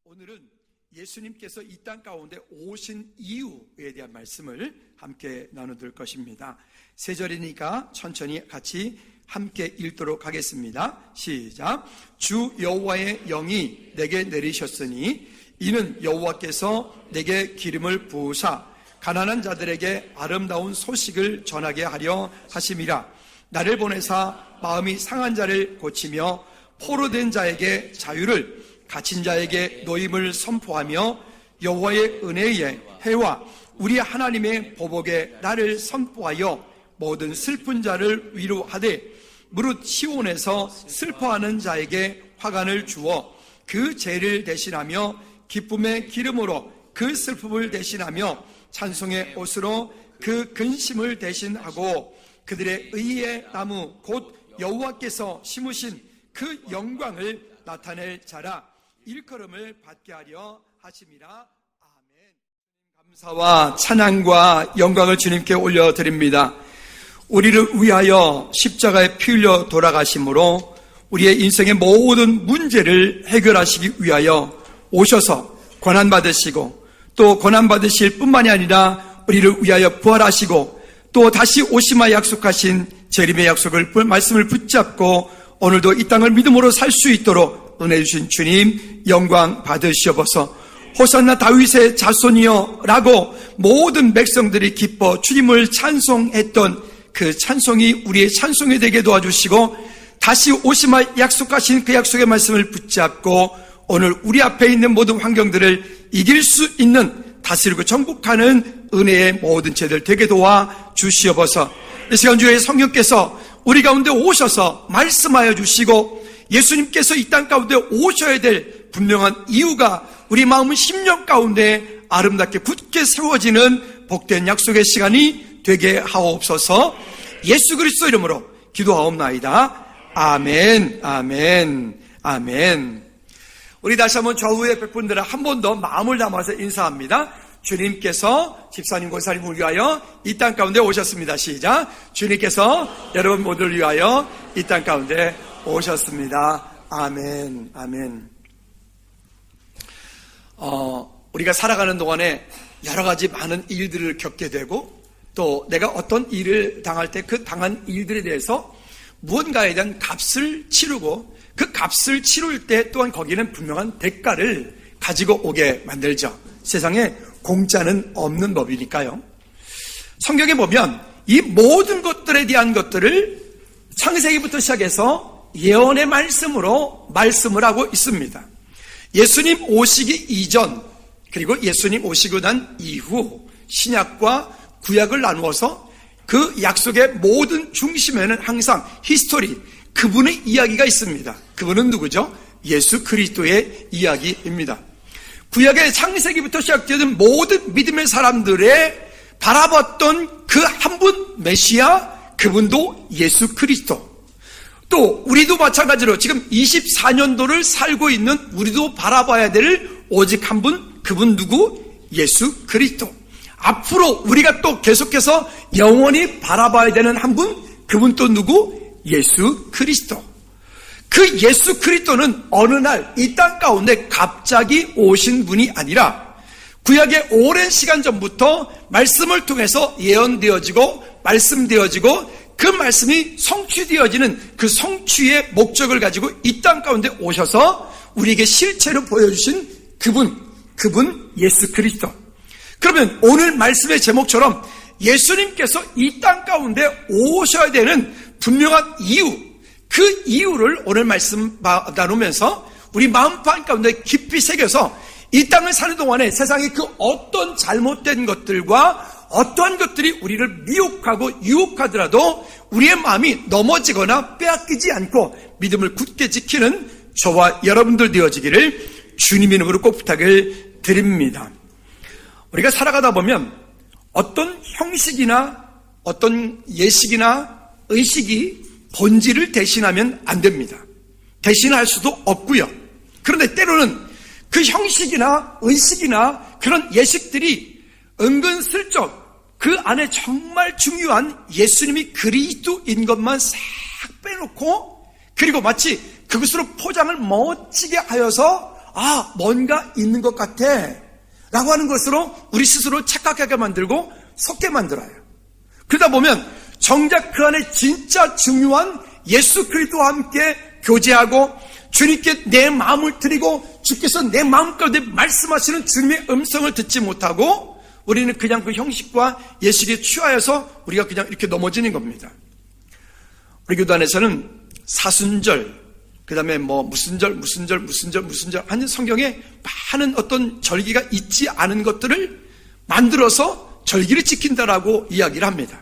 오늘은 예수님께서 이 땅 가운데 오신 이유에 대한 말씀을 함께 나누들 것입니다. 세 절이니까 천천히 같이 함께 읽도록 하겠습니다. 시작. 주 여호와의 영이 내게 내리셨으니 이는 여호와께서 내게 기름을 부으사 가난한 자들에게 아름다운 소식을 전하게 하려 하심이라. 나를 보내사 마음이 상한 자를 고치며 포로된 자에게 자유를, 갇힌 자에게 노임을 선포하며 여호와의 은혜의 해와 우리 하나님의 보복에 나를 선포하여 모든 슬픈 자를 위로하되 무릇 시온에서 슬퍼하는 자에게 화관을 주어 그 죄를 대신하며 기쁨의 기름으로 그 슬픔을 대신하며 찬송의 옷으로 그 근심을 대신하고 그들의 의의 나무 곧 여호와께서 심으신 그 영광을 나타낼 자라. 일컬음을 받게 하려 하심이라. 아멘. 감사와 찬양과 영광을 주님께 올려드립니다. 우리를 위하여 십자가에 피 흘려 돌아가심으로 우리의 인생의 모든 문제를 해결하시기 위하여 오셔서 고난받으시고 또 고난받으실 뿐만이 아니라 우리를 위하여 부활하시고 또 다시 오심하 약속하신 재림의 약속을 말씀을 붙잡고 오늘도 이 땅을 믿음으로 살 수 있도록 은혜 주신 주님 영광 받으시옵소서. 호산나 다윗의 자손이여 라고 모든 백성들이 기뻐 주님을 찬송했던 그 찬송이 우리의 찬송이 되게 도와주시고 다시 오심하 약속하신 그 약속의 말씀을 붙잡고 오늘 우리 앞에 있는 모든 환경들을 이길 수 있는 다스리고 정복하는 은혜의 모든 죄들 되게 도와 주시옵소서. 이 시간 주의 성령께서 우리 가운데 오셔서 말씀하여 주시고 예수님께서 이 땅 가운데 오셔야 될 분명한 이유가 우리 마음 심령 가운데 아름답게 굳게 세워지는 복된 약속의 시간이 되게 하옵소서. 예수 그리스도 이름으로 기도하옵나이다. 아멘, 아멘, 아멘. 우리 다시 한번 좌우의 백분들은 한 번 더 마음을 담아서 인사합니다. 주님께서 집사님, 권사님을 위하여 이 땅 가운데 오셨습니다. 시작. 주님께서 여러분 모두를 위하여 이 땅 가운데 오셨습니다. 아멘, 아멘. 우리가 살아가는 동안에 여러 가지 많은 일들을 겪게 되고 또 내가 어떤 일을 당할 때 그 당한 일들에 대해서 무언가에 대한 값을 치르고 그 값을 치를 때 또한 거기는 분명한 대가를 가지고 오게 만들죠. 세상에 공짜는 없는 법이니까요. 성경에 보면 이 모든 것들에 대한 것들을 창세기부터 시작해서 예언의 말씀으로 말씀을 하고 있습니다. 예수님 오시기 이전 그리고 예수님 오시고 난 이후 신약과 구약을 나누어서 그 약속의 모든 중심에는 항상 히스토리, 그분의 이야기가 있습니다. 그분은 누구죠? 예수 그리스도의 이야기입니다. 구약의 창세기부터 시작되는 모든 믿음의 사람들의 바라봤던 그 한 분 메시아, 그분도 예수 그리스도. 또 우리도 마찬가지로 지금 24년도를 살고 있는 우리도 바라봐야 될 오직 한 분, 그분 누구? 예수 그리스도. 앞으로 우리가 또 계속해서 영원히 바라봐야 되는 한 분, 그분 또 누구? 예수 그리스도. 그 예수 그리스도는 어느 날 이 땅 가운데 갑자기 오신 분이 아니라 구약의 오랜 시간 전부터 말씀을 통해서 예언되어지고 말씀되어지고 그 말씀이 성취되어지는 그 성취의 목적을 가지고 이 땅 가운데 오셔서 우리에게 실체로 보여주신 그분 예수 그리스도. 그러면 오늘 말씀의 제목처럼 예수님께서 이 땅 가운데 오셔야 되는 분명한 이유, 그 이유를 오늘 말씀 나누면서 우리 마음판 가운데 깊이 새겨서 이 땅을 사는 동안에 세상의 그 어떤 잘못된 것들과 어떠한 것들이 우리를 미혹하고 유혹하더라도 우리의 마음이 넘어지거나 빼앗기지 않고 믿음을 굳게 지키는 저와 여러분들 되어지기를 주님 이름으로 꼭 부탁을 드립니다. 우리가 살아가다 보면 어떤 형식이나 어떤 예식이나 의식이 본질을 대신하면 안 됩니다. 대신할 수도 없고요. 그런데 때로는 그 형식이나 의식이나 그런 예식들이 은근슬쩍 그 안에 정말 중요한 예수님이 그리스도인 것만 싹 빼놓고 그리고 마치 그것으로 포장을 멋지게 하여서 뭔가 있는 것 같아 라고 하는 것으로 우리 스스로 착각하게 만들고 속게 만들어요. 그러다 보면 정작 그 안에 진짜 중요한 예수 그리스도와 함께 교제하고 주님께 내 마음을 드리고 주께서 내 마음 가운데 말씀하시는 주님의 음성을 듣지 못하고 우리는 그냥 그 형식과 예식에 취하여서 우리가 그냥 이렇게 넘어지는 겁니다. 우리 교도 안에서는 사순절, 그 다음에 무슨 절 하는 성경에 많은 어떤 절기가 있지 않은 것들을 만들어서 절기를 지킨다라고 이야기를 합니다.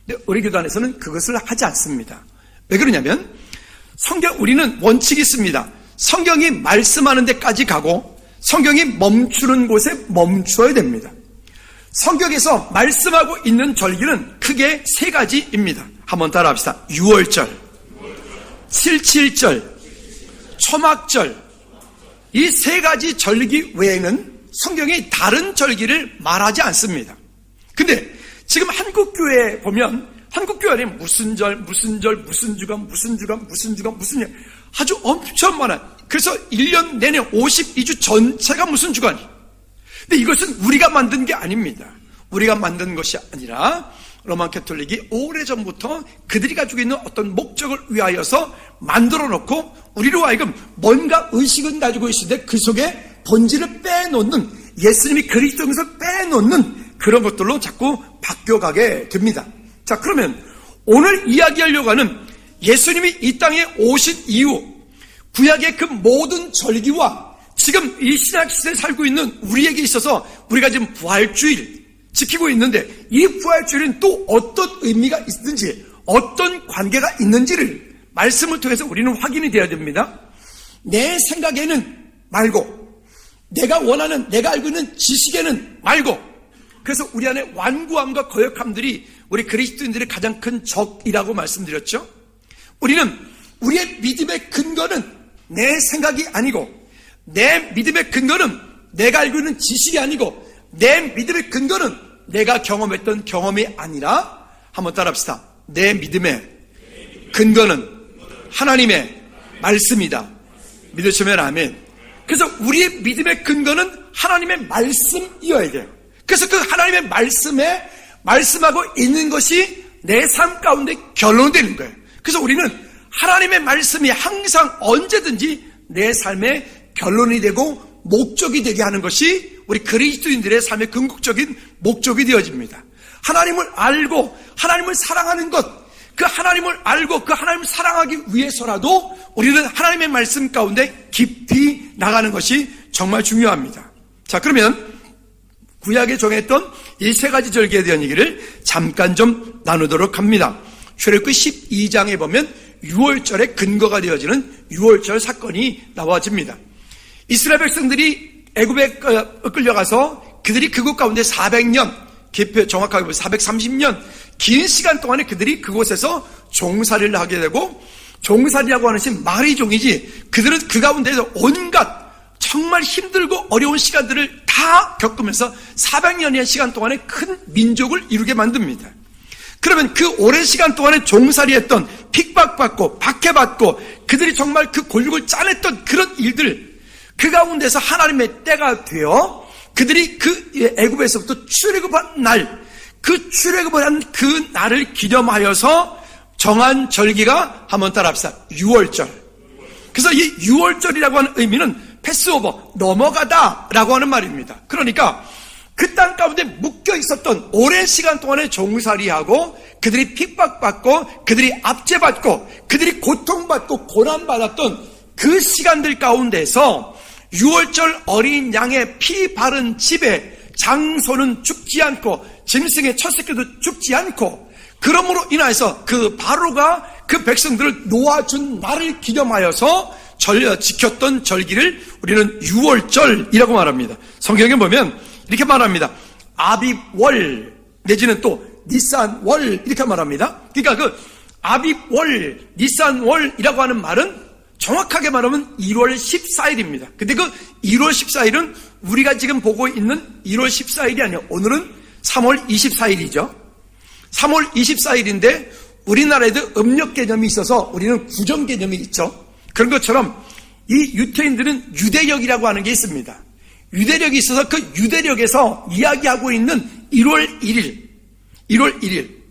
근데 우리 교도 안에서는 그것을 하지 않습니다. 왜 그러냐면 우리는 원칙이 있습니다. 성경이 말씀하는 데까지 가고 성경이 멈추는 곳에 멈춰야 됩니다. 성경에서 말씀하고 있는 절기는 크게 세 가지입니다. 한번 따라합시다. 6월절, 7.7절, 초막절. 이 세 가지 절기 외에는 성경이 다른 절기를 말하지 않습니다. 근데 지금 한국교회에 보면 한국교회 무슨 절, 무슨 주간 아주 엄청 많아요. 그래서 1년 내내 52주 전체가 무슨 주간이에요. 근데 이것은 우리가 만든 게 아닙니다. 우리가 만든 것이 아니라 로마 가톨릭이 오래전부터 그들이 가지고 있는 어떤 목적을 위하여서 만들어 놓고 우리로 하여금 뭔가 의식은 가지고 있는데 그 속에 본질을 빼놓는, 예수님이 그리스도에서 빼놓는 그런 것들로 자꾸 바뀌어가게 됩니다. 자, 그러면 오늘 이야기하려고 하는 예수님이 이 땅에 오신 이후 구약의 그 모든 절기와 지금 이 신약시대에 살고 있는 우리에게 있어서 우리가 지금 부활주일 지키고 있는데 이 부활주일은 또 어떤 의미가 있는지, 어떤 관계가 있는지를 말씀을 통해서 우리는 확인이 되어야 됩니다. 내 생각에는 말고, 내가 원하는, 내가 알고 있는 지식에는 말고. 그래서 우리 안에 완고함과 거역함들이 우리 그리스도인들의 가장 큰 적이라고 말씀드렸죠. 우리는 우리의 믿음의 근거는 내 생각이 아니고, 내 믿음의 근거는 내가 알고 있는 지식이 아니고, 내 믿음의 근거는 내가 경험했던 경험이 아니라, 한번 따라합시다. 내 믿음의 근거는 하나님의 말씀이다. 믿으시면 아멘. 그래서 우리의 믿음의 근거는 하나님의 말씀이어야 돼요. 그래서 그 하나님의 말씀에 말씀하고 있는 것이 내 삶 가운데 결론되는 거예요. 그래서 우리는 하나님의 말씀이 항상 언제든지 내 삶의 결론이 되고 목적이 되게 하는 것이 우리 그리스도인들의 삶의 궁극적인 목적이 되어집니다. 하나님을 알고 하나님을 사랑하는 것, 그 하나님을 알고 그 하나님을 사랑하기 위해서라도 우리는 하나님의 말씀 가운데 깊이 나가는 것이 정말 중요합니다. 자, 그러면 구약에 정했던 이 세 가지 절기에 대한 얘기를 잠깐 좀 나누도록 합니다. 출애굽기 12장에 보면 6월절의 근거가 되어지는 6월절 사건이 나와집니다. 이스라엘 백성들이 애굽에 끌려가서 그들이 그곳 가운데 400년, 정확하게 보면 430년 긴 시간 동안에 그들이 그곳에서 종살이를 하게 되고, 종살이라고 하는 것이 말이 종이지 그들은 그 가운데서 온갖 정말 힘들고 어려운 시간들을 다 겪으면서 400년의 시간 동안에 큰 민족을 이루게 만듭니다. 그러면 그 오랜 시간 동안에 종살이했던, 핍박받고 박해받고 그들이 정말 그 골육을 짜냈던 그런 일들, 그 가운데서 하나님의 때가 되어 그들이 그 애굽에서부터 출애굽한 날, 그 출애굽을 한 그 날을 기념하여서 정한 절기가, 한번 따라합시다. 6월절. 그래서 이 6월절이라고 하는 의미는 패스오버, 넘어가다라고 하는 말입니다. 그러니까 그 땅 가운데 묶여 있었던 오랜 시간 동안에 종살이하고 그들이 핍박받고 그들이 압제받고 그들이 고통받고 고난받았던 그 시간들 가운데서 6월절 어린 양의 피 바른 집에 장소는 죽지 않고 짐승의 첫 새끼도 죽지 않고, 그러므로 인하여서 그 바로가 그 백성들을 놓아준 날을 기념하여서 지켰던 절기를 우리는 6월절이라고 말합니다. 성경에 보면 이렇게 말합니다. 아빕월 내지는 또 니산월 이렇게 말합니다. 그러니까 그 아빕월, 니산월이라고 하는 말은 정확하게 말하면 1월 14일입니다. 근데 그 1월 14일은 우리가 지금 보고 있는 1월 14일이 아니에요. 오늘은 3월 24일이죠. 3월 24일인데 우리나라에도 음력 개념이 있어서 우리는 구정 개념이 있죠. 그런 것처럼 이 유태인들은 유대력이라고 하는 게 있습니다. 유대력이 있어서 그 유대력에서 이야기하고 있는 1월 1일,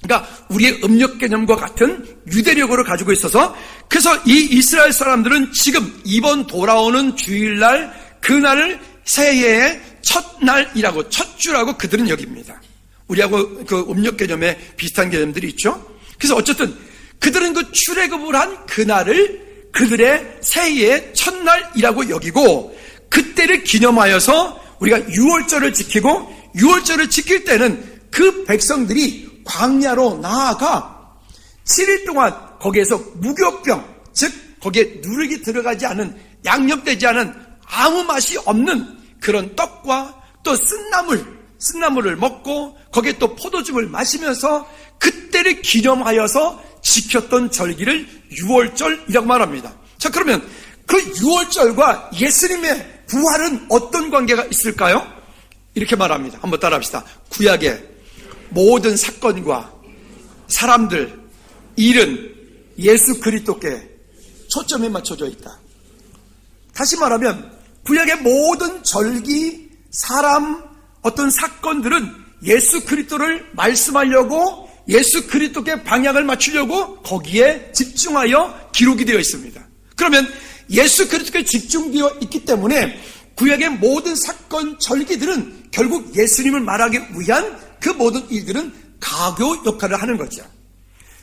그러니까 우리의 음력 개념과 같은 유대력으로 가지고 있어서, 그래서 이 이스라엘 사람들은 지금 이번 돌아오는 주일날 그날을 새해의 첫날이라고, 첫 주라고 그들은 여깁니다. 우리하고 그 음력 개념에 비슷한 개념들이 있죠. 그래서 어쨌든 그들은 그 출애굽을 한 그날을 그들의 새해의 첫날이라고 여기고, 그때를 기념하여서 우리가 6월절을 지키고, 6월절을 지킬 때는 그 백성들이 광야로 나아가 7일 동안 거기에서 무교병, 즉 거기에 누룩이 들어가지 않은, 양념되지 않은 아무 맛이 없는 그런 떡과 또 쓴나물을 먹고 거기에 또 포도즙을 마시면서 그때를 기념하여서 지켰던 절기를 6월절이라고 말합니다. 자, 그러면 그 6월절과 예수님의 부활은 어떤 관계가 있을까요? 이렇게 말합니다. 한번 따라합시다. 구약의 모든 사건과 사람들, 일은 예수 그리스도께 초점이 맞춰져 있다. 다시 말하면 구약의 모든 절기, 사람, 어떤 사건들은 예수 그리스도를 말씀하려고, 예수 그리스도께 방향을 맞추려고 거기에 집중하여 기록이 되어 있습니다. 그러면 예수 그리스도께 집중되어 있기 때문에 구약의 모든 사건, 절기들은 결국 예수님을 말하기 위한 그 모든 일들은 가교 역할을 하는 거죠.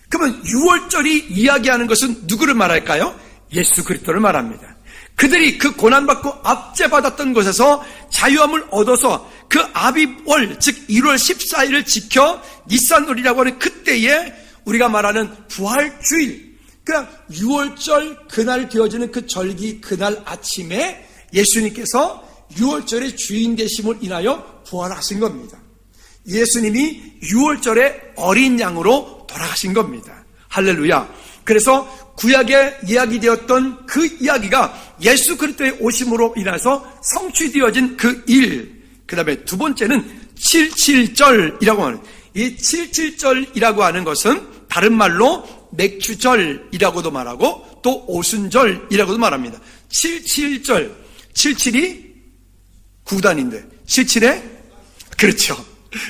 그러면 6월절이 이야기하는 것은 누구를 말할까요? 예수 그리스도를 말합니다. 그들이 그 고난받고 압제받았던 곳에서 자유함을 얻어서 그 아비월, 즉 1월 14일을 지켜 니산월이라고 하는 그때에 우리가 말하는 부활주일, 그냥 6월절 그날 되어지는 그 절기 그날 아침에 예수님께서 6월절의 주인 되심을 인하여 부활하신 겁니다. 예수님이 6월절에 어린 양으로 돌아가신 겁니다. 할렐루야. 그래서 구약에 이야기되었던 그 이야기가 예수 그리스도의 오심으로 인해서 성취되어진 그 일, 그 다음에 두 번째는 77절이라고 하는, 이 77절이라고 하는 것은 다른 말로 맥주절이라고도 말하고 또 오순절이라고도 말합니다. 77절, 77이 9단인데 77에, 그렇죠.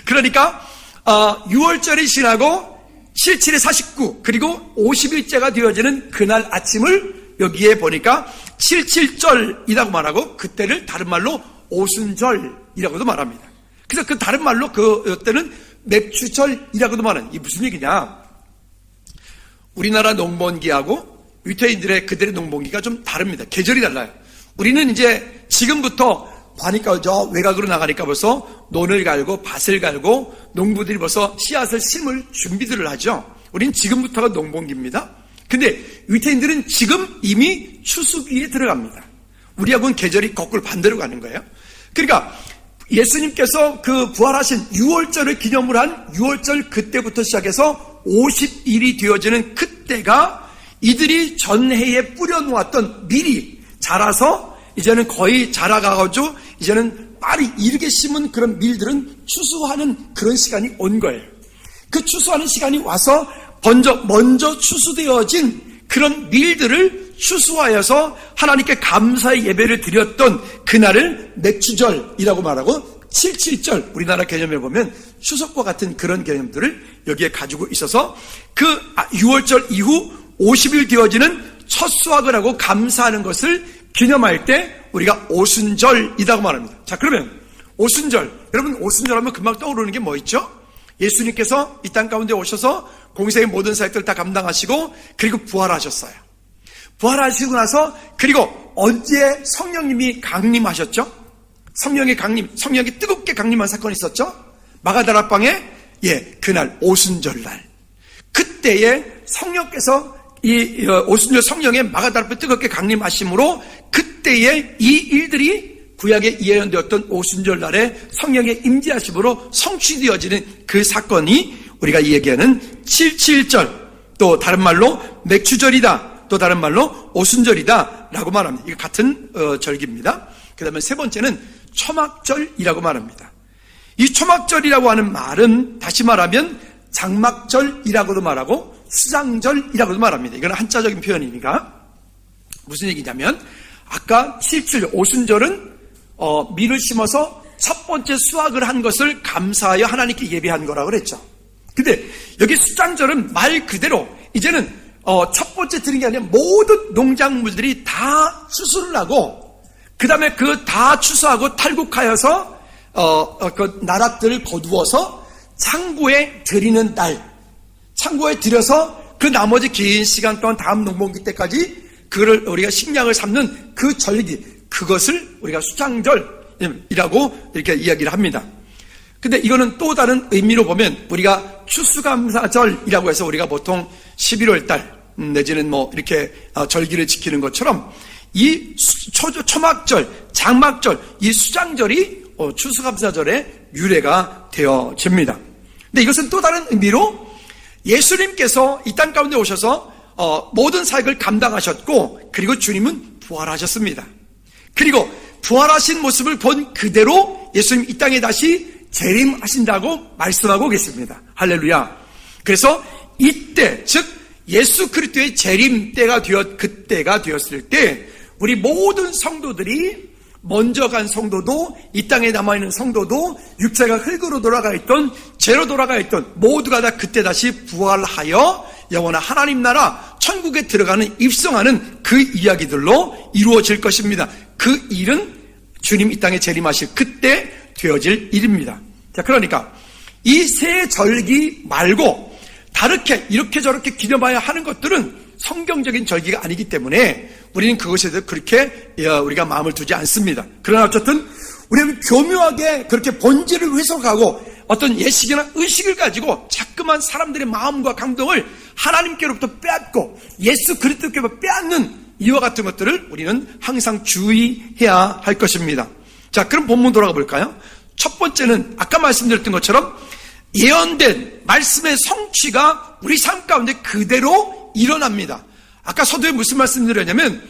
그러니까 6월절이 지나고 77에 49, 그리고 50일째가 되어지는 그날 아침을 여기에 보니까 77절이라고 말하고, 그때를 다른 말로 오순절이라고도 말합니다. 그래서 그 다른 말로 그때는 맥주절이라고도 말하는, 이 무슨 얘기냐? 우리나라 농번기하고 유태인들의 그들의 농번기가 좀 다릅니다. 계절이 달라요. 우리는 이제 지금부터 보니까 저 외곽으로 나가니까 벌써 논을 갈고 밭을 갈고 농부들이 벌써 씨앗을 심을 준비들을 하죠. 우리는 지금부터가 농번기입니다. 근데 유태인들은 지금 이미 추수기에 들어갑니다. 우리하고는 계절이 거꾸로 반대로 가는 거예요. 그러니까 예수님께서 그 부활하신 6월절을 기념을 한 6월절 그때부터 시작해서 50일이 되어지는 그때가 이들이 전해에 뿌려놓았던 밀이 자라서 이제는 거의 자라가가지고 이제는 빨리 이르게 심은 그런 밀들은 추수하는 그런 시간이 온 거예요. 그 추수하는 시간이 와서 먼저 추수되어진 그런 밀들을 추수하여서 하나님께 감사의 예배를 드렸던 그날을 맥주절이라고 말하고, 77절, 우리나라 개념에 보면 추석과 같은 그런 개념들을 여기에 가지고 있어서 그 6월절 이후 50일 되어지는 첫 수확을 하고 감사하는 것을 기념할 때 우리가 오순절이라고 말합니다. 자, 그러면 오순절, 여러분 오순절 하면 금방 떠오르는 게 뭐 있죠? 예수님께서 이 땅 가운데 오셔서 공생의 모든 사역들을 다 감당하시고 그리고 부활하셨어요. 부활하시고 나서 그리고 언제 성령님이 강림하셨죠? 성령이 뜨겁게 강림한 사건이 있었죠? 마가다락방에, 그날 오순절날, 그때에 성령께서 이 오순절 성령의 마가다락방에 뜨겁게 강림하심으로 그때에 이 일들이 구약에 예언되었던 오순절날에 성령의 임재하심으로 성취되어지는 그 사건이 우리가 얘기하는 77절, 또 다른 말로 맥주절이다, 또 다른 말로 오순절이다 라고 말합니다. 이거 같은 절기입니다. 그 다음에 세 번째는 초막절이라고 말합니다. 이 초막절이라고 하는 말은 다시 말하면 장막절이라고도 말하고 수장절이라고도 말합니다. 이건 한자적인 표현이니까 무슨 얘기냐면 아까 77 오순절은 밀을 심어서 첫 번째 수확을 한 것을 감사하여 하나님께 예배한 거라고 그랬죠. 근데 여기 수장절은 말 그대로 이제는 첫 번째 드린 게 아니라 모든 농작물들이 다 추수를 하고 그 다음에 그 다 추수하고 탈곡하여서 그 나락들을 거두어서 창고에 들이는 날, 창고에 들여서 그 나머지 긴 시간 동안 다음 농번기 때까지 그를 우리가 식량을 삼는 그 절기, 그것을 우리가 수장절이라고 이렇게 이야기를 합니다. 근데 이거는 또 다른 의미로 보면 우리가 추수감사절이라고 해서 우리가 보통 11월 달 내지는 뭐 이렇게 절기를 지키는 것처럼 이 초막절, 장막절, 이 수장절이 추수감사절의 유래가 되어집니다. 근데 이것은 또 다른 의미로 예수님께서 이 땅 가운데 오셔서 모든 사역을 감당하셨고 그리고 주님은 부활하셨습니다. 그리고 부활하신 모습을 본 그대로 예수님 이 땅에 다시 재림하신다고 말씀하고 계십니다. 할렐루야. 그래서 이때 즉 예수 그리스도의 재림 때가 그때가 되었을 때 우리 모든 성도들이 먼저 간 성도도 이 땅에 남아있는 성도도 육체가 흙으로 돌아가 있던 죄로 돌아가 있던 모두가 다 그때 다시 부활하여 영원한 하나님 나라 천국에 들어가는 입성하는 그 이야기들로 이루어질 것입니다. 그 일은 주님 이 땅에 재림하실 그때 되어질 일입니다. 자, 그러니까 이 세 절기 말고 다르게 이렇게 저렇게 기념해야 하는 것들은 성경적인 절기가 아니기 때문에 우리는 그것에 대해서 그렇게 우리가 마음을 두지 않습니다. 그러나 어쨌든 우리는 교묘하게 그렇게 본질을 회석하고 어떤 예식이나 의식을 가지고 자꾸만 사람들의 마음과 감동을 하나님께로부터 빼앗고 예수 그리스도께로 빼앗는 이와 같은 것들을 우리는 항상 주의해야 할 것입니다. 자, 그럼 본문 돌아가 볼까요? 첫 번째는 아까 말씀드렸던 것처럼 예언된 말씀의 성취가 우리 삶 가운데 그대로 일어납니다. 아까 서두에 무슨 말씀드렸냐면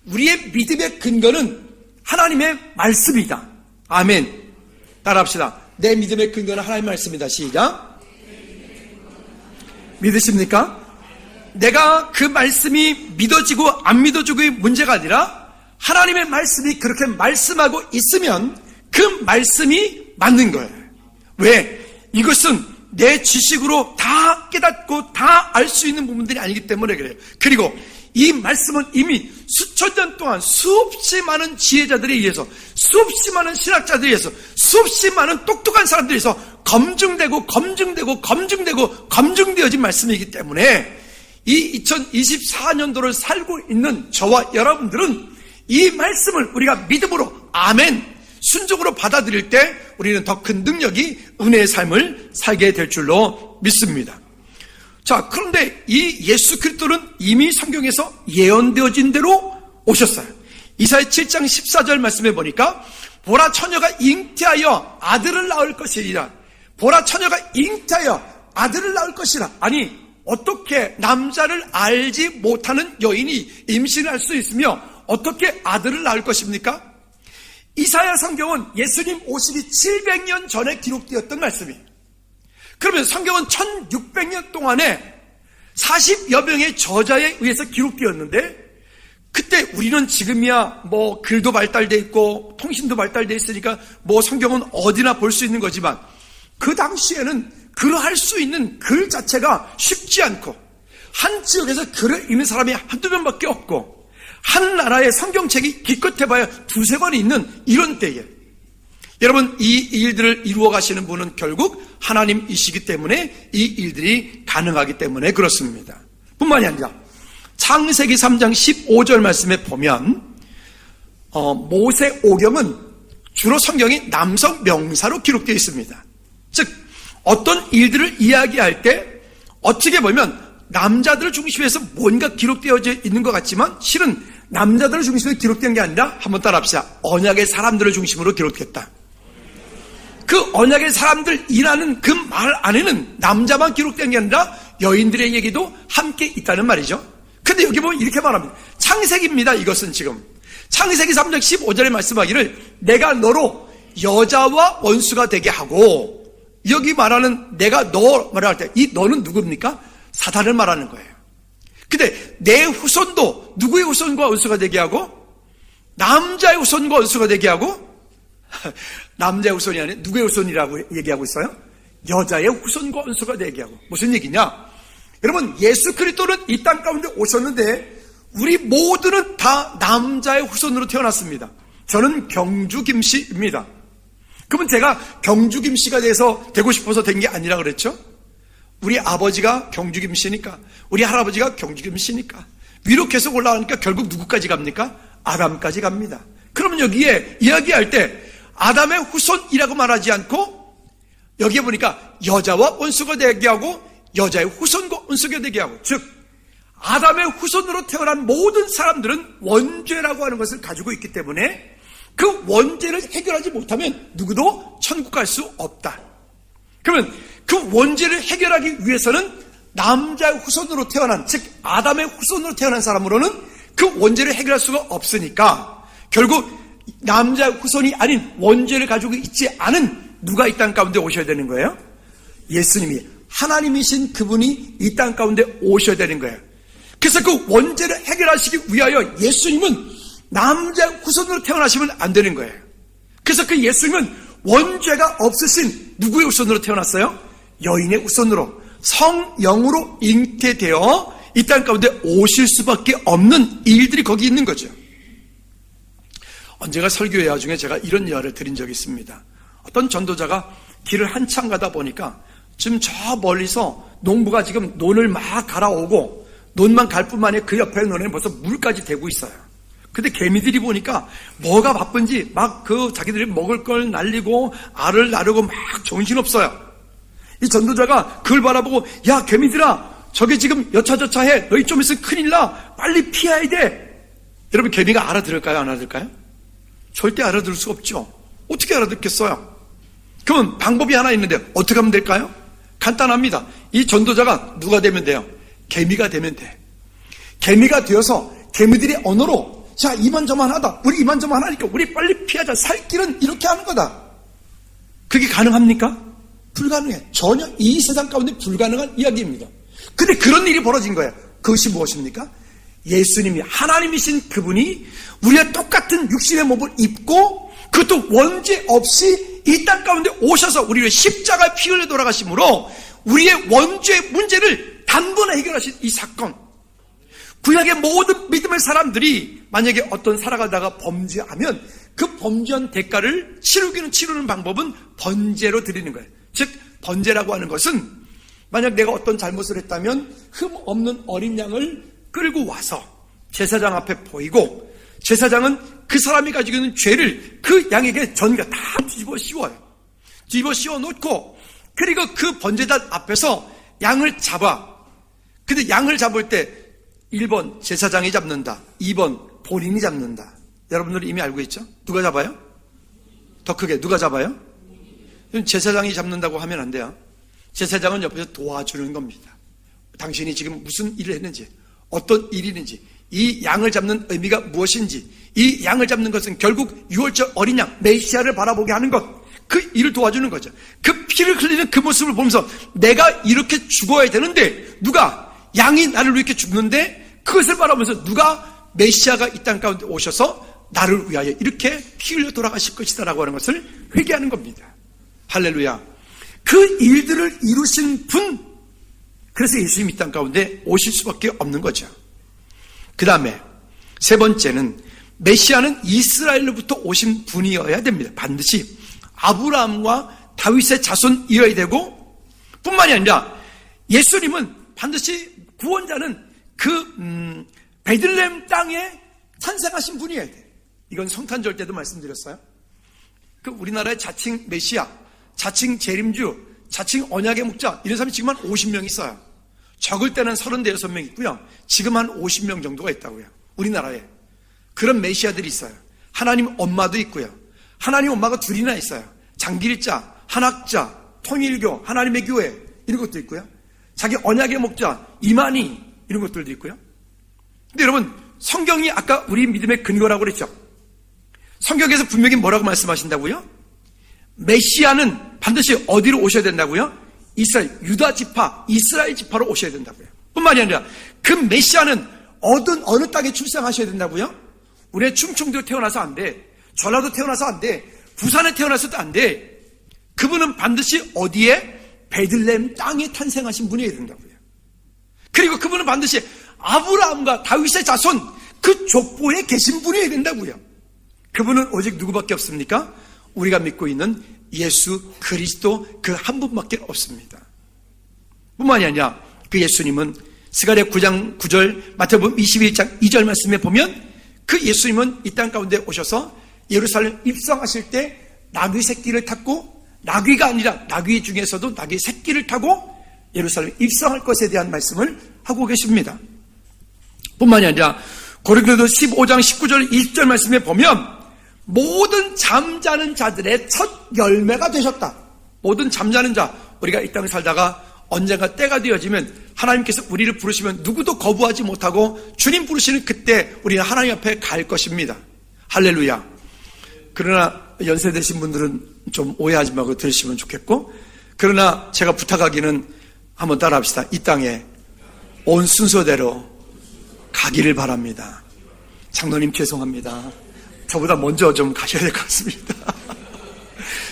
우리의 믿음의 근거는 하나님의 말씀이다. 아멘. 따라합시다. 내 믿음의 근거는 하나님의 말씀이다. 시작. 믿으십니까? 내가 그 말씀이 믿어지고 안 믿어지고의 문제가 아니라 하나님의 말씀이 그렇게 말씀하고 있으면 그 말씀이 맞는 거예요. 왜? 이것은 내 지식으로 다 깨닫고 다 알 수 있는 부분들이 아니기 때문에 그래요. 그리고 이 말씀은 이미 수천 년 동안 수없이 많은 지혜자들에 의해서 수없이 많은 신학자들에 의해서 수없이 많은 똑똑한 사람들에 의해서 검증되어진 말씀이기 때문에 이 2024년도를 살고 있는 저와 여러분들은 이 말씀을 우리가 믿음으로 아멘 순종으로 받아들일 때 우리는 더 큰 능력이 은혜의 삶을 살게 될 줄로 믿습니다. 자, 그런데 이 예수 그리스도는 이미 성경에서 예언되어진 대로 오셨어요. 이사야 7장 14절 말씀해 보니까 보라 처녀가 잉태하여 아들을 낳을 것이라. 보라 처녀가 잉태하여 아들을 낳을 것이라. 아니 어떻게 남자를 알지 못하는 여인이 임신할 수 있으며 어떻게 아들을 낳을 것입니까? 이사야 성경은 예수님 오시기 700년 전에 기록되었던 말씀이에요. 그러면 성경은 1600년 동안에 40여 명의 저자에 의해서 기록되었는데 그때 우리는 지금이야 뭐 글도 발달돼 있고 통신도 발달돼 있으니까 뭐 성경은 어디나 볼 수 있는 거지만 그 당시에는 글을 할 수 있는 글 자체가 쉽지 않고 한 지역에서 글을 읽는 사람이 한두 명밖에 없고 한 나라의 성경책이 기껏 해봐야 두세 권이 있는 이런 때에 여러분 이 일들을 이루어 가시는 분은 결국 하나님이시기 때문에 이 일들이 가능하기 때문에 그렇습니다. 뿐만이 아니라 창세기 3장 15절 말씀에 보면 모세 오경은 주로 성경이 남성 명사로 기록되어 있습니다. 즉 어떤 일들을 이야기할 때 어떻게 보면 남자들을 중심에서 뭔가 기록되어져 있는 것 같지만 실은 남자들을 중심으로 기록된 게 아니라 한번 따라합시다. 언약의 사람들을 중심으로 기록됐다. 그 언약의 사람들이라는 그 말 안에는 남자만 기록된 게 아니라 여인들의 얘기도 함께 있다는 말이죠. 근데 여기 보면 이렇게 말합니다. 창세기입니다. 이것은 지금 창세기 3장 15절에 말씀하기를 내가 너로 여자와 원수가 되게 하고 여기 말하는 내가 너 말할 때 이 너는 누굽니까? 사단을 말하는 거예요. 근데 내 후손도 누구의 후손과 원수가 되게 하고? 남자의 후손과 원수가 되게 하고? 남자의 후손이 아니라 누구의 후손이라고 얘기하고 있어요? 여자의 후손과 원수가 되게 하고. 무슨 얘기냐? 여러분, 예수 그리스도는 이 땅 가운데 오셨는데 우리 모두는 다 남자의 후손으로 태어났습니다. 저는 경주 김씨입니다. 그러면 제가 경주 김씨가 되고 싶어서 된 게 아니라 그랬죠? 우리 아버지가 경주 김씨니까, 우리 할아버지가 경주 김씨니까 위로 계속 올라가니까 결국 누구까지 갑니까? 아담까지 갑니다. 그러면 여기에 이야기할 때 아담의 후손이라고 말하지 않고 여기에 보니까 여자와 원수가 되게 하고 여자의 후손과 원수가 되게 하고, 즉 아담의 후손으로 태어난 모든 사람들은 원죄라고 하는 것을 가지고 있기 때문에 그 원죄를 해결하지 못하면 누구도 천국 갈 수 없다. 그러면 그 원죄를 해결하기 위해서는 남자의 후손으로 태어난, 즉 아담의 후손으로 태어난 사람으로는 그 원죄를 해결할 수가 없으니까 결국 남자의 후손이 아닌 원죄를 가지고 있지 않은 누가 이 땅 가운데 오셔야 되는 거예요? 예수님이, 하나님이신 그분이 이 땅 가운데 오셔야 되는 거예요. 그래서 그 원죄를 해결하시기 위하여 예수님은 남자의 후손으로 태어나시면 안 되는 거예요. 그래서 그 예수님은 원죄가 없으신 누구의 후손으로 태어났어요? 여인의 후손으로, 성령으로 잉태되어 이 땅 가운데 오실 수밖에 없는 일들이 거기 있는 거죠. 언젠가 설교회화 중에 제가 이런 예화를 드린 적이 있습니다. 어떤 전도자가 길을 한참 가다 보니까 지금 저 멀리서 농부가 지금 논을 막 갈아오고 논만 갈 뿐만 아니라 그 옆에 논에는 벌써 물까지 대고 있어요. 근데 개미들이 보니까 뭐가 바쁜지 막 자기들이 먹을 걸 날리고 알을 나르고 막 정신없어요. 이 전도자가 그걸 바라보고, 야 개미들아, 저게 지금 여차저차해, 너희 좀 있으면 큰일 나, 빨리 피해야 돼. 여러분, 개미가 알아들을까요, 안 알아들을까요? 절대 알아들을 수 없죠. 어떻게 알아듣겠어요? 그러면 방법이 하나 있는데 어떻게 하면 될까요? 간단합니다. 이 전도자가 누가 되면 돼요? 개미가 되면 돼. 개미가 되어서 개미들의 언어로, 자 이만저만 하다, 우리 이만저만 하니까 우리 빨리 피하자, 살 길은 이렇게 하는 거다. 그게 가능합니까? 불가능해. 전혀 이 세상 가운데 불가능한 이야기입니다. 근데 그런 일이 벌어진 거예요. 그것이 무엇입니까? 예수님이, 하나님이신 그분이 우리와 똑같은 육신의 몸을 입고 그것도 원죄 없이 이 땅 가운데 오셔서 우리를 십자가 피 흘려 돌아가심으로 우리의 원죄 문제를 단번에 해결하신 이 사건. 구약의 모든 믿음의 사람들이 만약에 어떤 살아가다가 범죄하면 그 범죄한 대가를 치르는 방법은 번제로 드리는 거예요. 즉 번제라고 하는 것은 만약 내가 어떤 잘못을 했다면 흠 없는 어린 양을 끌고 와서 제사장 앞에 보이고, 제사장은 그 사람이 가지고 있는 죄를 그 양에게 전가 다 뒤집어 씌워요. 뒤집어 씌워 놓고, 그리고 그 번제단 앞에서 양을 잡아. 근데 양을 잡을 때 1번 제사장이 잡는다, 2번 본인이 잡는다. 여러분들이 이미 알고 있죠? 누가 잡아요? 더 크게 누가 잡아요? 제사장이 잡는다고 하면 안 돼요. 제사장은 옆에서 도와주는 겁니다. 당신이 지금 무슨 일을 했는지, 어떤 일이는지, 이 양을 잡는 의미가 무엇인지, 이 양을 잡는 것은 결국 유월절 어린 양 메시아를 바라보게 하는 것, 그 일을 도와주는 거죠. 그 피를 흘리는 그 모습을 보면서 내가 이렇게 죽어야 되는데, 누가 양이 나를 위해 이렇게 죽는데, 그것을 바라보면서 누가 메시아가 이 땅 가운데 오셔서 나를 위하여 이렇게 피 흘려 돌아가실 것이다 라고 하는 것을 회개하는 겁니다. 할렐루야. 그 일들을 이루신 분, 그래서 예수님이 이 땅 가운데 오실 수밖에 없는 거죠. 그 다음에 세 번째는 메시아는 이스라엘로부터 오신 분이어야 됩니다. 반드시 아브라함과 다윗의 자손이어야 되고, 뿐만이 아니라 예수님은 반드시 구원자는 그 베들레헴 땅에 탄생하신 분이어야 돼. 이건 성탄절 때도 말씀드렸어요. 그 우리나라의 자칭 메시아, 자칭 재림주, 자칭 언약의 목자, 이런 사람이 지금 한 50명 있어요. 적을 때는 36명 있고요. 지금 한 50명 정도가 있다고요. 우리나라에. 그런 메시아들이 있어요. 하나님 엄마도 있고요. 하나님 엄마가 둘이나 있어요. 장길자, 한학자, 통일교, 하나님의 교회, 이런 것도 있고요. 자기 언약의 목자, 이만희, 이런 것들도 있고요. 근데 여러분, 성경이 아까 우리 믿음의 근거라고 그랬죠. 성경에서 분명히 뭐라고 말씀하신다고요? 메시아는 반드시 어디로 오셔야 된다고요? 이스라엘, 유다 지파, 이스라엘 지파로 오셔야 된다고요. 뿐만이 아니라 그 메시아는 어느 땅에 출생하셔야 된다고요? 우리의 충청도 태어나서 안 돼. 전라도 태어나서 안 돼. 부산에 태어나서도 안 돼. 그분은 반드시 어디에? 베들레헴 땅에 탄생하신 분이어야 된다고요. 그리고 그분은 반드시 아브라함과 다윗의 자손, 그 족보에 계신 분이어야 된다고요. 그분은 오직 누구밖에 없습니까? 우리가 믿고 있는 예수 그리스도 그 한 분밖에 없습니다. 뿐만이 아니라 그 예수님은 스가랴 9장 9절, 마태복음 21장 2절 말씀에 보면 그 예수님은 이 땅 가운데 오셔서 예루살렘 입성하실 때 나귀 새끼를 탔고, 나귀가 아니라 나귀 중에서도 나귀 새끼를 타고 예루살렘 입성할 것에 대한 말씀을 하고 계십니다. 뿐만이 아니라 고린도서 15장 19절 20절 말씀에 보면 모든 잠자는 자들의 첫 열매가 되셨다. 모든 잠자는 자, 우리가 이 땅에 살다가 언젠가 때가 되어지면 하나님께서 우리를 부르시면 누구도 거부하지 못하고 주님 부르시는 그때 우리는 하나님 앞에 갈 것입니다. 할렐루야. 그러나 연세 되신 분들은 좀 오해하지 말고 들으시면 좋겠고, 그러나 제가 부탁하기는 한번 따라합시다. 이 땅에 온 순서대로 가기를 바랍니다. 장로님 죄송합니다. 저보다 먼저 좀 가셔야 될 것 같습니다.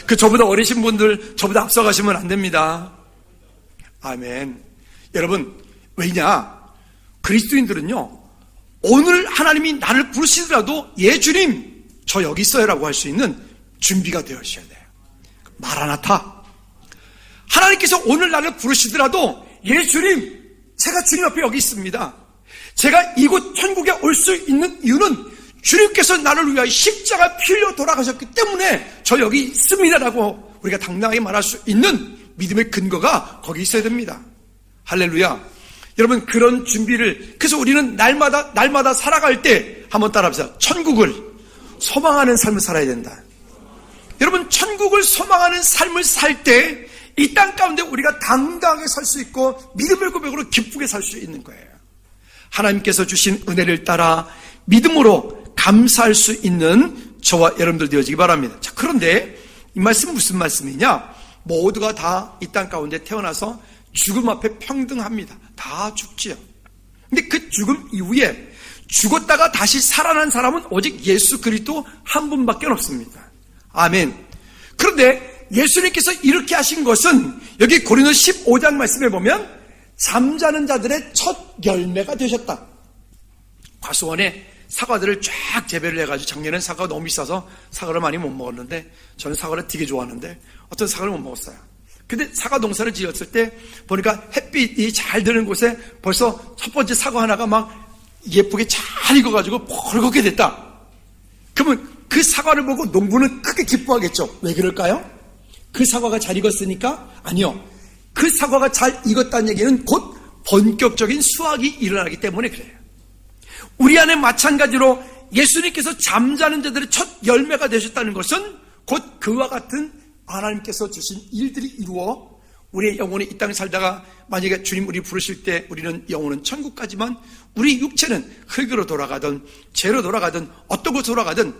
그 저보다 어리신 분들 저보다 앞서가시면 안 됩니다. 아멘. 여러분, 왜냐? 그리스도인들은요, 오늘 하나님이 나를 부르시더라도 예 주님 저 여기 있어요 라고 할 수 있는 준비가 되어셔야 돼요. 마라나타. 하나님께서 오늘 나를 부르시더라도 예 주님 제가 주님 앞에 여기 있습니다. 제가 이곳 천국에 올 수 있는 이유는 주님께서 나를 위하여 십자가 피 흘려 돌아가셨기 때문에 저 여기 있습니다라고 우리가 당당하게 말할 수 있는 믿음의 근거가 거기 있어야 됩니다. 할렐루야. 여러분, 그런 준비를, 그래서 우리는 날마다 살아갈 때 한번 따라합시다. 천국을 소망하는 삶을 살아야 된다. 여러분, 천국을 소망하는 삶을 살 때 이 땅 가운데 우리가 당당하게 살 수 있고 믿음의 고백으로 기쁘게 살 수 있는 거예요. 하나님께서 주신 은혜를 따라 믿음으로 감사할 수 있는 저와 여러분들 되어지기 바랍니다. 자, 그런데 이 말씀은 무슨 말씀이냐? 모두가 다 이 땅 가운데 태어나서 죽음 앞에 평등합니다. 다 죽지요. 근데 그 죽음 이후에 죽었다가 다시 살아난 사람은 오직 예수 그리스도 한 분밖에 없습니다. 아멘. 그런데 예수님께서 이렇게 하신 것은 여기 고린도서 15장 말씀에 보면 잠자는 자들의 첫 열매가 되셨다. 과수원에 사과들을 쫙 재배를 해가지고, 작년엔 사과가 너무 비싸서 사과를 많이 못 먹었는데, 저는 사과를 되게 좋아하는데 어떤 사과를 못 먹었어요. 근데 사과 농사를 지었을 때 보니까 햇빛이 잘 드는 곳에 벌써 첫 번째 사과 하나가 막 예쁘게 잘 익어가지고 벌겋게 됐다. 그러면 그 사과를 보고 농부는 크게 기뻐하겠죠. 왜 그럴까요? 그 사과가 잘 익었으니까? 아니요. 그 사과가 잘 익었다는 얘기는 곧 본격적인 수확이 일어나기 때문에 그래요. 우리 안에 마찬가지로 예수님께서 잠자는 자들의 첫 열매가 되셨다는 것은 곧 그와 같은 하나님께서 주신 일들이 이루어 우리의 영혼이 이 땅에 살다가 만약에 주님 우리 부르실 때 우리는 영혼은 천국 가지만 우리 육체는 흙으로 돌아가든 죄로 돌아가든 어떤 곳으로 돌아가든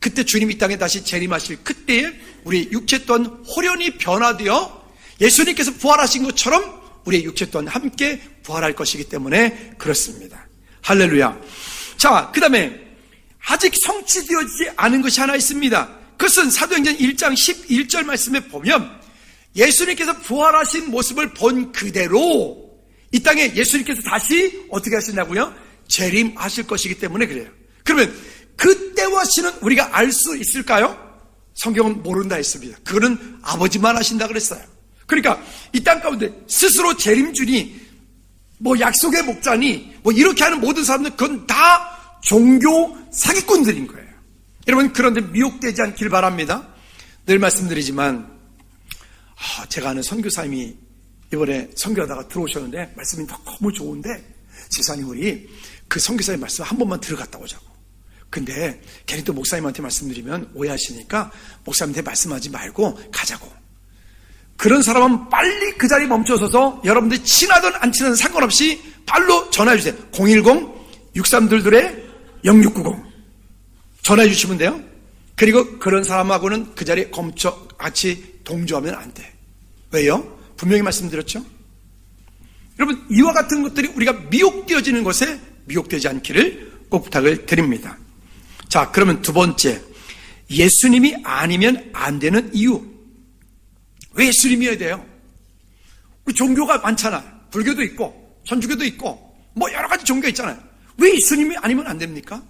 그때 주님 이 땅에 다시 재림하실 그때에 우리 육체 또한 호련히 변화되어 예수님께서 부활하신 것처럼 우리의 육체 또한 함께 부활할 것이기 때문에 그렇습니다. 할렐루야. 자, 그 다음에 아직 성취되어지지 않은 것이 하나 있습니다. 그것은 사도행전 1장 11절 말씀에 보면 예수님께서 부활하신 모습을 본 그대로 이 땅에 예수님께서 다시 어떻게 하신다고요? 재림하실 것이기 때문에 그래요. 그러면 그때와 시는 우리가 알 수 있을까요? 성경은 모른다 했습니다. 그거는 아버지만 하신다 그랬어요. 그러니까 이 땅 가운데 스스로 재림주니 뭐 약속의 목자니 뭐 이렇게 하는 모든 사람들 그건 다 종교 사기꾼들인 거예요. 여러분, 그런데 미혹되지 않길 바랍니다. 늘 말씀드리지만 제가 아는 선교사님이 이번에 선교하다가 들어오셨는데 말씀이 너무 좋은데 지사님 우리 그 선교사님 말씀 한 번만 들어갔다 오자고. 근데 괜히 또 목사님한테 말씀드리면 오해하시니까 목사님한테 말씀하지 말고 가자고. 그런 사람은 빨리 그 자리에 멈춰서서 여러분들이 친하든 안 친하든 상관없이 빨로 전화해 주세요. 010-6322-0690 전화해 주시면 돼요. 그리고 그런 사람하고는 그 자리에 같이 동조하면 안 돼. 왜요? 분명히 말씀드렸죠. 여러분, 이와 같은 것들이 우리가 미혹되어지는 것에 미혹되지 않기를 꼭 부탁을 드립니다. 자, 그러면 두 번째, 예수님이 아니면 안 되는 이유. 왜 예수님이어야 돼요? 우리 종교가 많잖아요. 불교도 있고 천주교도 있고 뭐 여러 가지 종교 있잖아요. 왜 예수님이 아니면 안 됩니까?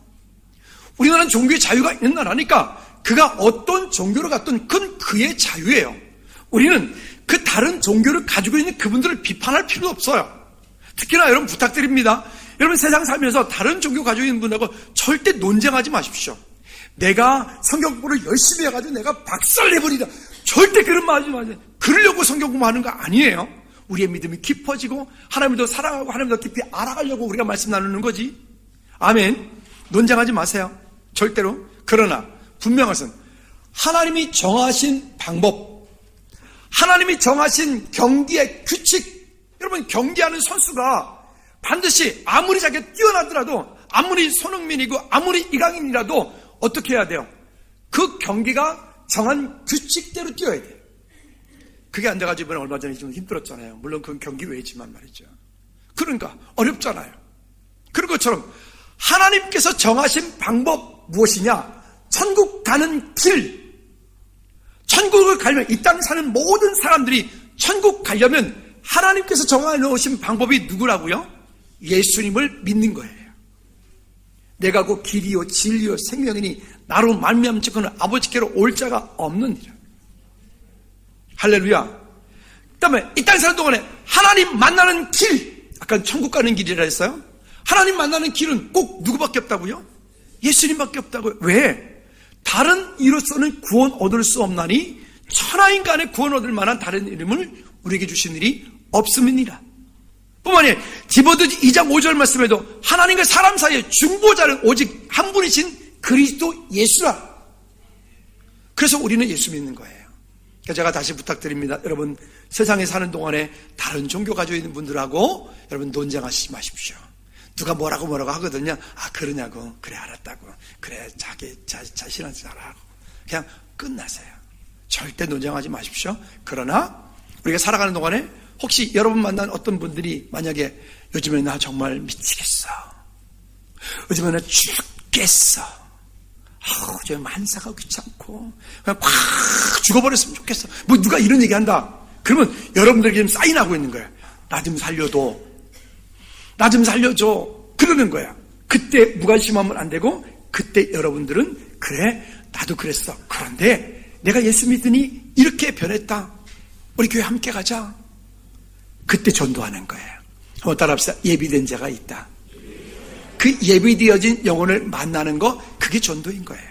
우리나라는 종교의 자유가 있는 나라니까 그가 어떤 종교를 갖든 그건 그의 자유예요. 우리는 그 다른 종교를 가지고 있는 그분들을 비판할 필요도 없어요. 특히나 여러분 부탁드립니다. 여러분 세상 살면서 다른 종교 가지고 있는 분하고 절대 논쟁하지 마십시오. 내가 성경 공부를 열심히 해가지고 내가 박살내버리다. 절대 그런 말 하지 마세요. 그러려고 성경 공부하는 거 아니에요. 우리의 믿음이 깊어지고 하나님을 더 사랑하고 하나님을 더 깊이 알아가려고 우리가 말씀 나누는 거지. 아멘. 논쟁하지 마세요. 절대로. 그러나 분명한 것은 하나님이 정하신 방법, 하나님이 정하신 경기의 규칙. 여러분, 경기하는 선수가 반드시 아무리 자기가 뛰어나더라도, 아무리 손흥민이고 아무리 이강인이라도 어떻게 해야 돼요? 그 경기가 정한 규칙대로 뛰어야 돼요. 그게 안 돼가지고 이번에 얼마 전에 좀 힘들었잖아요. 물론 그건 경기 외지만 말이죠. 그러니까 어렵잖아요. 그런 것처럼 하나님께서 정하신 방법 무엇이냐? 천국 가는 길. 천국을 가려면, 이 땅 사는 모든 사람들이 천국 가려면 하나님께서 정해놓으신 방법이 누구라고요? 예수님을 믿는 거예요. 내가 곧 길이요 진리요 생명이니 나로 말미암지 그는 아버지께로 올 자가 없느니라. 할렐루야. 그 다음에 이 땅 사는 동안에 하나님 만나는 길, 아까 천국 가는 길이라 했어요. 하나님 만나는 길은 꼭 누구밖에 없다고요? 예수님밖에 없다고요. 왜? 다른 이로서는 구원 얻을 수 없나니 천하인간의 구원 얻을 만한 다른 이름을 우리에게 주신 일이 없음이니라. 뿐만 아니라 디모데 2장 5절 말씀에도 하나님과 사람 사이의 중보자는 오직 한 분이신 그리스도 예수라. 그래서 우리는 예수 믿는 거예요. 그러니까 제가 다시 부탁드립니다. 여러분, 세상에 사는 동안에 다른 종교 가지고 있는 분들하고 여러분 논쟁하시지 마십시오. 누가 뭐라고 하거든요. 아, 그러냐고. 그래, 알았다고. 그래, 자기 자신한테 잘하고. 그냥 끝나세요. 절대 논쟁하지 마십시오. 그러나 우리가 살아가는 동안에 혹시 여러분 만난 어떤 분들이 만약에 요즘에 나 정말 미치겠어, 요즘에 나 죽겠어, 요즘에 만사가 귀찮고 그냥 팍 죽어버렸으면 좋겠어, 뭐 누가 이런 얘기한다. 그러면 여러분들에게 지금 사인하고 있는 거예요. 나 좀 살려줘, 나 좀 살려줘. 그러는 거야. 그때 무관심하면 안 되고, 그때 여러분들은 그래, 나도 그랬어. 그런데 내가 예수 믿으니 이렇게 변했다. 우리 교회 함께 가자. 그때 전도하는 거예요. 한번 따라합시다. 예비된 자가 있다. 그 예비되어진 영혼을 만나는 거, 그게 전도인 거예요.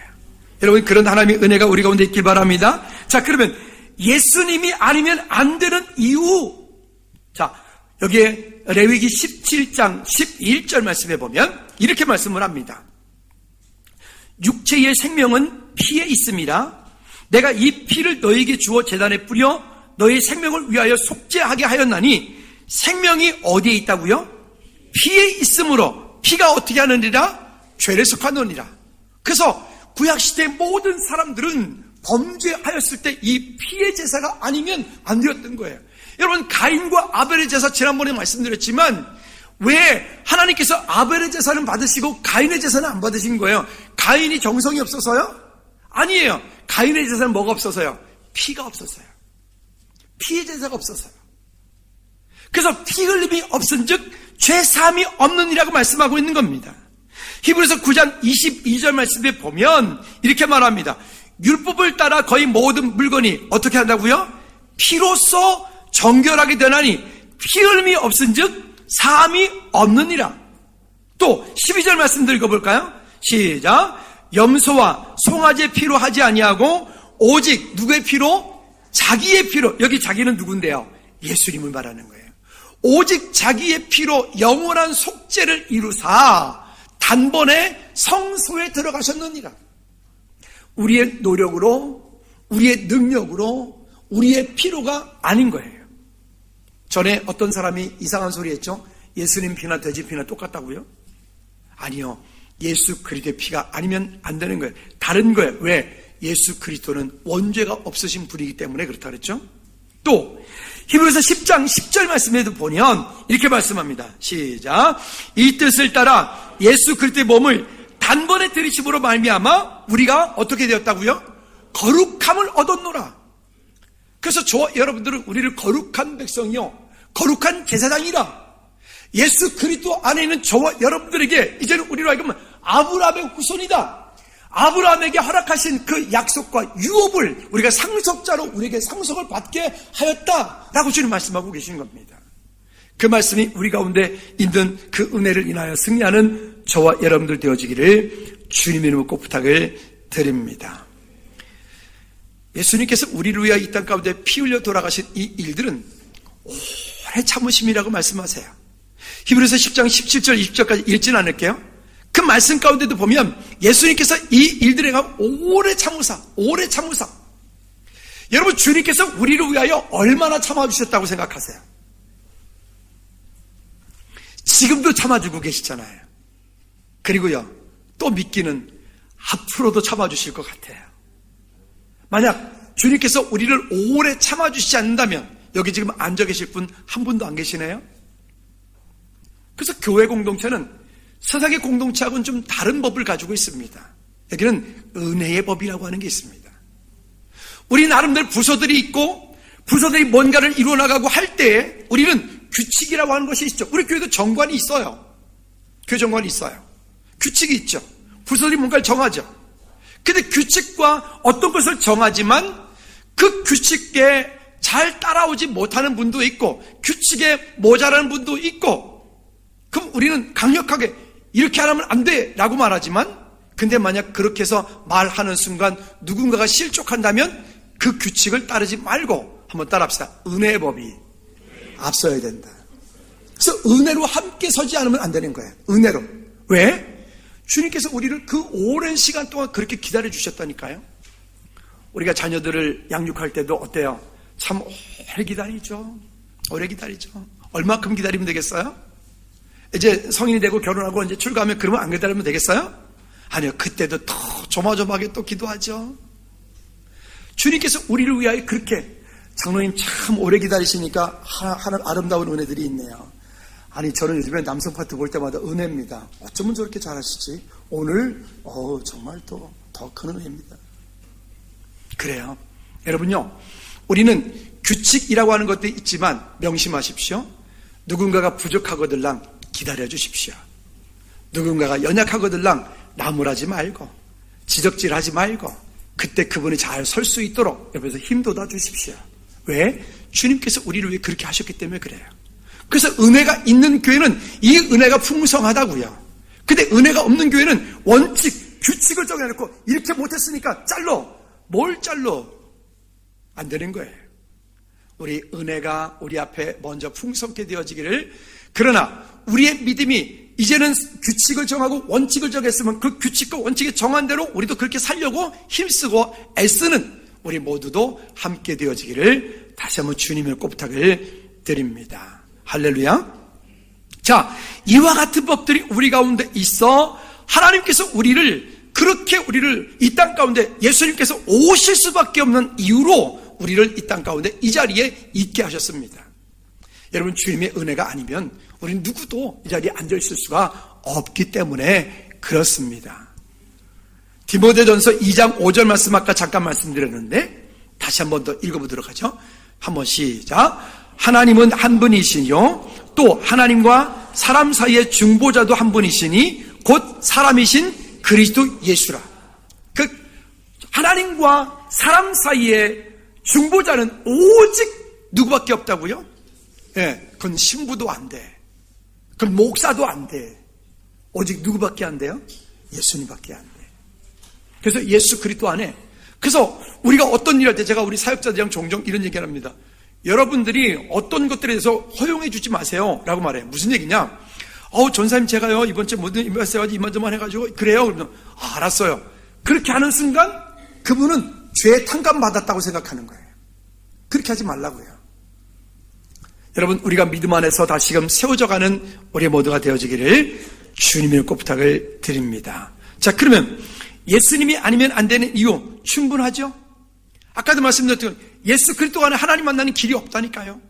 여러분, 그런 하나님의 은혜가 우리 가운데 있길 바랍니다. 자, 그러면 예수님이 아니면 안 되는 이유. 자, 여기에 레위기 17장 11절 말씀해 보면 이렇게 말씀을 합니다. 육체의 생명은 피에 있음이라. 내가 이 피를 너에게 주어 제단에 뿌려 너의 생명을 위하여 속죄하게 하였나니, 생명이 어디에 있다고요? 피에 있으므로 피가 어떻게 하느니라? 죄를 속하느니라. 그래서 구약시대의 모든 사람들은 범죄하였을 때 이 피의 제사가 아니면 안 되었던 거예요. 여러분, 가인과 아벨의 제사 지난번에 말씀드렸지만 왜 하나님께서 아벨의 제사는 받으시고 가인의 제사는 안 받으신 거예요? 가인이 정성이 없어서요? 아니에요. 가인의 제사는 뭐가 없어서요? 피가 없어서요. 피의 제사가 없어서요. 그래서 피 흘림이 없은 즉 죄사함이 없느니라고 말씀하고 있는 겁니다. 히브리서 9장 22절 말씀에 보면 이렇게 말합니다. 율법을 따라 거의 모든 물건이 어떻게 한다고요? 피로써 정결하게 되나니 피 흘림이 없은 즉 사함이 없느니라. 또 12절 말씀 읽어볼까요? 시작. 염소와 송아지의 피로 하지 아니하고 오직 누구의 피로? 자기의 피로. 여기 자기는 누군데요? 예수님을 말하는 거예요. 오직 자기의 피로 영원한 속죄를 이루사 단번에 성소에 들어가셨느니라. 우리의 노력으로, 우리의 능력으로, 우리의 피로가 아닌 거예요. 전에 어떤 사람이 이상한 소리 했죠. 예수님 피나 돼지 피나 똑같다고요? 아니요. 예수 그리스도의 피가 아니면 안 되는 거예요. 다른 거예요. 왜? 예수 그리스도는 원죄가 없으신 분이기 때문에 그렇다 그랬죠. 또 히브리서 10장 10절 말씀에도 보면 이렇게 말씀합니다. 시작. 이 뜻을 따라 예수 그리스도의 몸을 단번에 들이심으로 말미암아 우리가 어떻게 되었다고요? 거룩함을 얻었노라. 그래서 저와 여러분들은 우리를 거룩한 백성이요, 거룩한 제사장이라. 예수 그리스도 안에 있는 저와 여러분들에게 이제는 우리로 하여금 아브라함의 후손이다. 아브라함에게 허락하신 그 약속과 유업을 우리가 상속자로 우리에게 상속을 받게 하였다라고 주님 말씀하고 계신 겁니다. 그 말씀이 우리 가운데 있는 그 은혜를 인하여 승리하는 저와 여러분들 되어지기를 주님의 이름으로 꼭 부탁을 드립니다. 예수님께서 우리를 위하여 이 땅 가운데 피 흘려 돌아가신 이 일들은 오래 참으심이라고 말씀하세요. 히브리서 10장 17절 20절까지 읽지는 않을게요. 그 말씀 가운데도 보면 예수님께서 이 일들에 가면 오래 참으사. 여러분, 주님께서 우리를 위하여 얼마나 참아주셨다고 생각하세요? 지금도 참아주고 계시잖아요. 그리고요, 또 믿기는 앞으로도 참아주실 것 같아요. 만약 주님께서 우리를 오래 참아주시지 않는다면 여기 지금 앉아 계실 분 한 분도 안 계시네요. 그래서 교회 공동체는 세상의 공동체하고는 좀 다른 법을 가지고 있습니다. 여기는 은혜의 법이라고 하는 게 있습니다. 우리 나름대로 부서들이 있고 부서들이 뭔가를 이루어나가고 할 때 우리는 규칙이라고 하는 것이 있죠. 우리 교회도 정관이 있어요. 교회 정관이 있어요. 규칙이 있죠. 부서들이 뭔가를 정하죠. 근데 규칙과 어떤 것을 정하지만 그 규칙에 잘 따라오지 못하는 분도 있고 규칙에 모자라는 분도 있고, 그럼 우리는 강력하게 이렇게 안 하면 안 돼 라고 말하지만, 근데 만약 그렇게 해서 말하는 순간 누군가가 실족한다면 그 규칙을 따르지 말고 한번 따라합시다. 은혜의 법이 앞서야 된다. 그래서 은혜로 함께 서지 않으면 안 되는 거예요. 은혜로. 왜? 주님께서 우리를 그 오랜 시간 동안 그렇게 기다려 주셨다니까요. 우리가 자녀들을 양육할 때도 어때요? 참 오래 기다리죠. 얼마큼 기다리면 되겠어요? 이제 성인이 되고 결혼하고 이제 출가하면 그러면 안 기다리면 되겠어요? 아니요. 그때도 더 조마조마하게 또 기도하죠. 주님께서 우리를 위하여 그렇게, 장로님 참 오래 기다리시니까 하는 아름다운 은혜들이 있네요. 아니, 저는 요즘에 남성 파트 볼 때마다 은혜입니다. 어쩌면 저렇게 잘하시지? 오늘 정말 더 큰 은혜입니다. 그래요. 여러분요, 우리는 규칙이라고 하는 것도 있지만 명심하십시오. 누군가가 부족하거들랑 기다려 주십시오. 누군가가 연약하거들랑 나무라지 말고 지적질하지 말고 그때 그분이 잘 설 수 있도록 옆에서 힘돋아 주십시오. 왜? 주님께서 우리를 위해 그렇게 하셨기 때문에 그래요. 그래서 은혜가 있는 교회는 이 은혜가 풍성하다고요. 근데 은혜가 없는 교회는 원칙, 규칙을 정해놓고 이렇게 못했으니까 잘러. 뭘 잘러? 안 되는 거예요. 우리 은혜가 우리 앞에 먼저 풍성케 되어지기를. 그러나 우리의 믿음이 이제는 규칙을 정하고 원칙을 정했으면 그 규칙과 원칙이 정한 대로 우리도 그렇게 살려고 힘쓰고 애쓰는 우리 모두도 함께 되어지기를 다시 한번 주님의 꼽부탁을 드립니다. 할렐루야. 자, 이와 같은 법들이 우리 가운데 있어 하나님께서 우리를 이 땅 가운데 예수님께서 오실 수밖에 없는 이유로 우리를 이 땅 가운데 이 자리에 있게 하셨습니다. 여러분, 주님의 은혜가 아니면 우리는 누구도 이 자리에 앉아 있을 수가 없기 때문에 그렇습니다. 디모데전서 2장 5절 말씀 아까 잠깐 말씀드렸는데 다시 한 번 더 읽어보도록 하죠. 한번 시작. 하나님은 한 분이시요 또 하나님과 사람 사이의 중보자도 한 분이시니 곧 사람이신 그리스도 예수라. 그 하나님과 사람 사이의 중보자는 오직 누구밖에 없다고요? 예, 그건 신부도 안 돼. 그건 목사도 안 돼. 오직 누구밖에 안 돼요? 예수님밖에 안 돼. 그래서 예수 그리스도 안에, 그래서 우리가 어떤 일을 할 때 제가 우리 사역자들이랑 종종 이런 얘기를 합니다. 여러분들이 어떤 것들에 대해서 허용해 주지 마세요 라고 말해요. 무슨 얘기냐? 전사님 제가요 이번 주에 모든 인버스해가지고 이만저만 해가지고 그래요. 그러면 알았어요. 그렇게 하는 순간 그분은 죄 탕감 받았다고 생각하는 거예요. 그렇게 하지 말라고요. 여러분, 우리가 믿음 안에서 다시금 세워져가는 우리 모두가 되어지기를 주님의 꼭 부탁을 드립니다. 자, 그러면 예수님이 아니면 안 되는 이유 충분하죠? 아까도 말씀드렸던 예수 그리스도 안에 하나님 만나는 길이 없다니까요.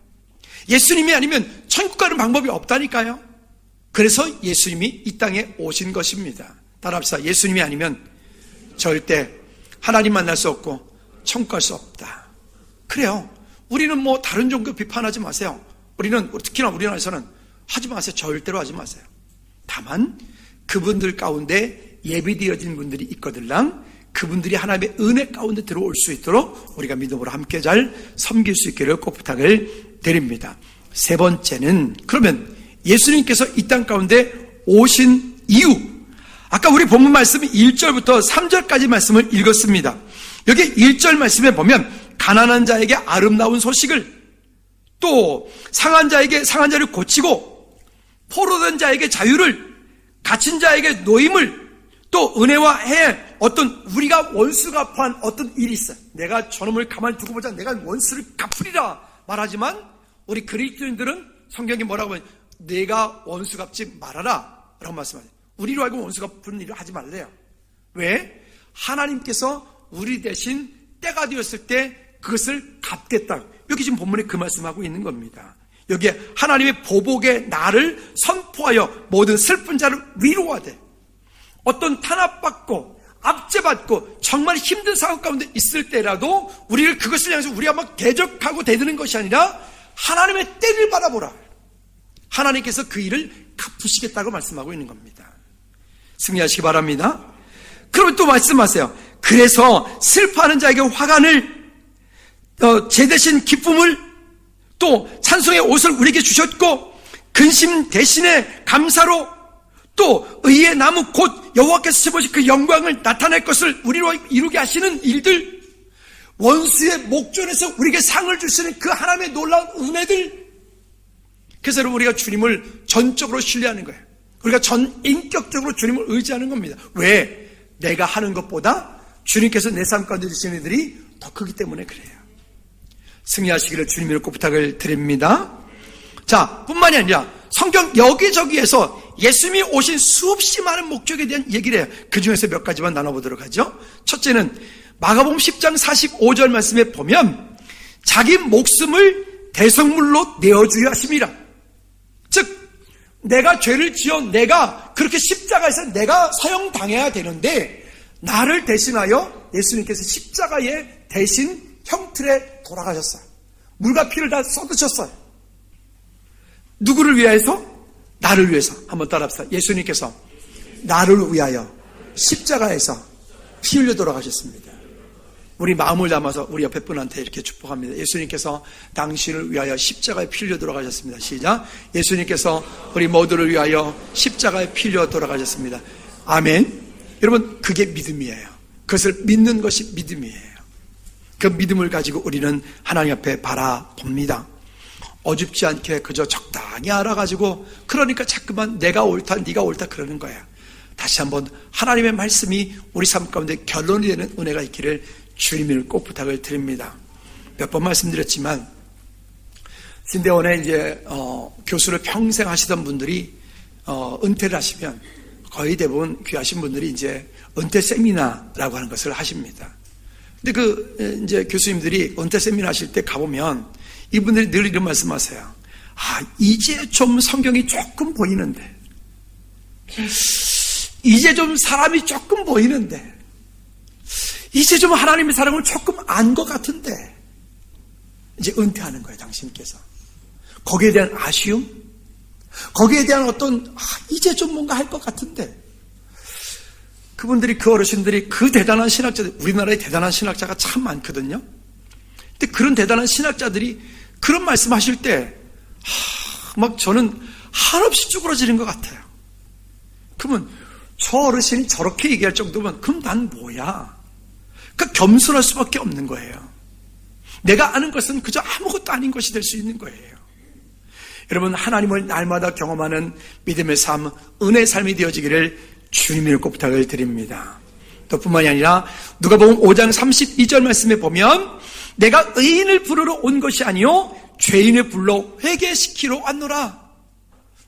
예수님이 아니면 천국 가는 방법이 없다니까요. 그래서 예수님이 이 땅에 오신 것입니다. 따라합시다. 예수님이 아니면 절대 하나님 만날 수 없고 천국 갈 수 없다. 그래요. 우리는 뭐 다른 종교 비판하지 마세요. 우리는 특히나 우리나라에서는 하지 마세요. 절대로 하지 마세요. 다만 그분들 가운데 예비되어진 분들이 있거들랑 그분들이 하나님의 은혜 가운데 들어올 수 있도록 우리가 믿음으로 함께 잘 섬길 수 있기를 꼭 부탁을 드립니다. 세 번째는, 그러면 예수님께서 이 땅 가운데 오신 이유, 아까 우리 본문 말씀 1절부터 3절까지 말씀을 읽었습니다. 여기 1절 말씀에 보면 가난한 자에게 아름다운 소식을, 또 상한 자에게 상한 자를 고치고, 포로된 자에게 자유를, 갇힌 자에게 노임을, 또 은혜와 해, 어떤 우리가 원수가 판 어떤 일이 있어요. 내가 저놈을 가만히 두고 보자, 내가 원수를 갚으리라 말하지만 우리 그리스도인들은 성경이 뭐라고 하면 내가 원수 갚지 말아라 라고 말씀하세요. 우리로 알고 원수 갚는 일을 하지 말래요. 왜? 하나님께서 우리 대신 때가 되었을 때 그것을 갚겠다. 여기 지금 본문에 그 말씀하고 있는 겁니다. 여기에 하나님의 보복의 날을 선포하여 모든 슬픈 자를 위로하되, 어떤 탄압받고 압제받고 정말 힘든 상황 가운데 있을 때라도 우리를 그것을 향해서 우리가 막 대적하고 대드는 것이 아니라 하나님의 때를 바라보라. 하나님께서 그 일을 갚으시겠다고 말씀하고 있는 겁니다. 승리하시기 바랍니다. 그러면 또 말씀하세요. 그래서 슬퍼하는 자에게 화관을, 제 대신 기쁨을, 또 찬송의 옷을 우리에게 주셨고, 근심 대신에 감사로, 또 의의 나무 곧 여호와께서 세보신 그 영광을 나타낼 것을 우리로 이루게 하시는 일들, 원수의 목전에서 우리에게 상을 주시는 그 하나님의 놀라운 은혜들. 그래서 여러분, 우리가 주님을 전적으로 신뢰하는 거예요. 우리가 전인격적으로 주님을 의지하는 겁니다. 왜? 내가 하는 것보다 주님께서 내 삶 가운데 주시는 일들이 더 크기 때문에 그래요. 승리하시기를 주님으로 꼭 부탁을 드립니다. 자, 뿐만이 아니라 성경 여기저기에서 예수님이 오신 수없이 많은 목적에 대한 얘기를 해요. 그 중에서 몇 가지만 나눠보도록 하죠. 첫째는 마가복음 10장 45절 말씀에 보면 자기 목숨을 대성물로 내어주려 하심이라. 즉, 내가 죄를 지어 내가 그렇게 십자가에서 내가 사형당해야 되는데 나를 대신하여 예수님께서 십자가에 대신 형틀에 돌아가셨어요. 물과 피를 다 쏟으셨어요. 누구를 위하여서? 나를 위해서. 한번 따라합시다. 예수님께서 나를 위하여 십자가에서 피 흘려 돌아가셨습니다. 우리 마음을 담아서 우리 옆에 분한테 이렇게 축복합니다. 예수님께서 당신을 위하여 십자가에 피 흘려 돌아가셨습니다. 시작. 예수님께서 우리 모두를 위하여 십자가에 피 흘려 돌아가셨습니다. 아멘. 여러분, 그게 믿음이에요. 그것을 믿는 것이 믿음이에요. 그 믿음을 가지고 우리는 하나님 앞에 바라봅니다. 어줍지 않게 그저 적당히 알아가지고, 그러니까 자꾸만 내가 옳다 네가 옳다 그러는 거야. 다시 한번 하나님의 말씀이 우리 삶 가운데 결론이 되는 은혜가 있기를 주님을 꼭 부탁을 드립니다. 몇 번 말씀드렸지만 신대원에 이제 교수를 평생 하시던 분들이 은퇴를 하시면 거의 대부분 귀하신 분들이 이제 은퇴 세미나라고 하는 것을 하십니다. 근데 이제 교수님들이 은퇴 세미나 하실 때 가보면 이분들이 늘 이런 말씀하세요. 이제 좀 성경이 조금 보이는데, 이제 좀 사람이 조금 보이는데, 이제 좀 하나님의 사랑을 조금 안 것 같은데, 이제 은퇴하는 거예요, 당신께서. 거기에 대한 아쉬움, 거기에 대한 어떤 이제 좀 뭔가 할 것 같은데, 그분들이, 그 어르신들이, 그 대단한 신학자들, 우리나라에 대단한 신학자가 참 많거든요. 근데 그런 대단한 신학자들이 그런 말씀하실 때 막 저는 한없이 쭈그러지는 것 같아요. 그러면 저 어르신이 저렇게 얘기할 정도면 그럼 난 뭐야? 그러니까 겸손할 수밖에 없는 거예요. 내가 아는 것은 그저 아무것도 아닌 것이 될 수 있는 거예요. 여러분, 하나님을 날마다 경험하는 믿음의 삶, 은혜의 삶이 되어지기를 주님을 꼭 부탁을 드립니다. 또 뿐만이 아니라 누가복음 5장 32절 말씀에 보면 내가 의인을 부르러 온 것이 아니요 죄인을 불러 회개시키러 왔노라.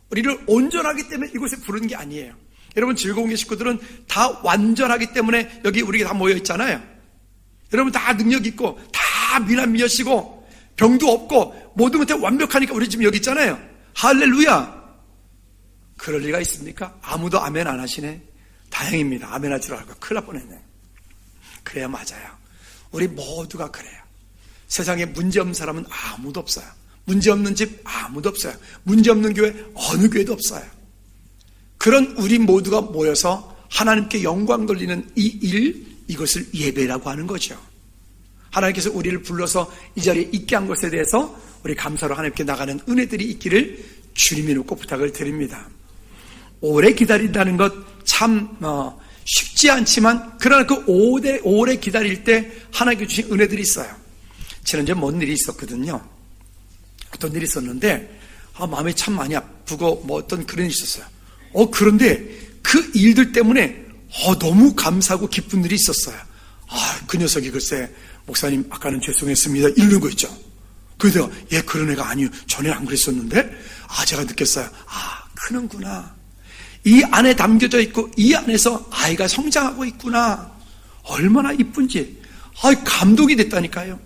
우리를 온전하기 때문에 이곳에 부르는 게 아니에요. 여러분, 즐거운 게 식구들은 다 완전하기 때문에 여기 우리가 다 모여 있잖아요. 여러분 다 능력 있고 다 미남미여시고 병도 없고 모든 것에 완벽하니까 우리 지금 여기 있잖아요. 할렐루야. 그럴 리가 있습니까? 아무도 아멘 안 하시네. 다행입니다. 아멘 할 줄 알고 큰일 날 뻔했네. 그래야 맞아요. 우리 모두가 그래요. 세상에 문제 없는 사람은 아무도 없어요. 문제 없는 집 아무도 없어요. 문제 없는 교회 어느 교회도 없어요. 그런 우리 모두가 모여서 하나님께 영광 돌리는 이 일, 이것을 예배라고 하는 거죠. 하나님께서 우리를 불러서 이 자리에 있게 한 것에 대해서 우리 감사로 하나님께 나가는 은혜들이 있기를 주님이 놓고 부탁을 드립니다. 오래 기다린다는 것 참 쉽지 않지만, 그러나 그 오래 기다릴 때 하나님께 주신 은혜들이 있어요. 지난주에 뭔 일이 있었거든요. 어떤 일이 있었는데 마음이 참 많이 아프고 뭐 어떤 그런 일이 있었어요. 그런데 그 일들 때문에 너무 감사하고 기쁜 일이 있었어요. 그 녀석이 글쎄 목사님 아까는 죄송했습니다 이러는 거 있죠. 그래서 얘 그런 애가 아니요, 전에 안 그랬었는데 제가 느꼈어요. 크는구나. 이 안에 담겨져 있고 이 안에서 아이가 성장하고 있구나. 얼마나 이쁜지 감동이 됐다니까요.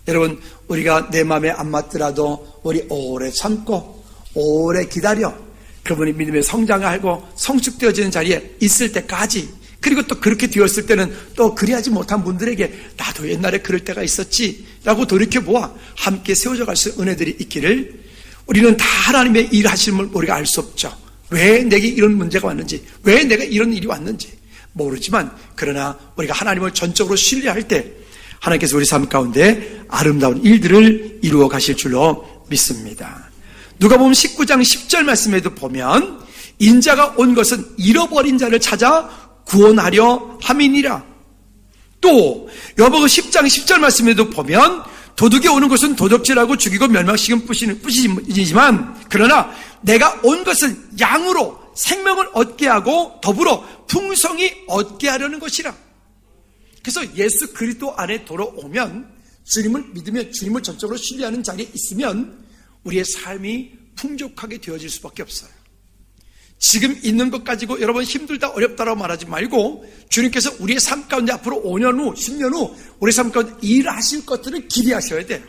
여러분, 우리가 내 마음에 안 맞더라도 우리 오래 참고 오래 기다려 그분이 믿음의 성장하고 성숙되어지는 자리에 있을 때까지, 그리고 또 그렇게 되었을 때는 또 그리하지 못한 분들에게 나도 옛날에 그럴 때가 있었지 라고 돌이켜보아 함께 세워져 갈 수 있는 은혜들이 있기를, 우리는 다 하나님의 일하심을 우리가 알 수 없죠. 왜 내게 이런 문제가 왔는지, 왜 내가 이런 일이 왔는지 모르지만, 그러나 우리가 하나님을 전적으로 신뢰할 때 하나님께서 우리 삶 가운데 아름다운 일들을 이루어 가실 줄로 믿습니다. 누가복음 19장 10절 말씀에도 보면 인자가 온 것은 잃어버린 자를 찾아 구원하려 함이니라. 또 요한복음 10장 10절 말씀에도 보면 도둑이 오는 것은 도적질하고 죽이고 멸망시키는 뿌시지만 그러나 내가 온 것은 양으로 생명을 얻게 하고 더불어 풍성히 얻게 하려는 것이라. 그래서 예수 그리스도 안에 돌아오면, 주님을 믿으며 주님을 전적으로 신뢰하는 자리에 있으면 우리의 삶이 풍족하게 되어질 수밖에 없어요. 지금 있는 것 가지고 여러분 힘들다 어렵다라고 말하지 말고, 주님께서 우리의 삶 가운데 앞으로 5년 후 10년 후 우리 삶 가운데 일하실 것들을 기대하셔야 돼요.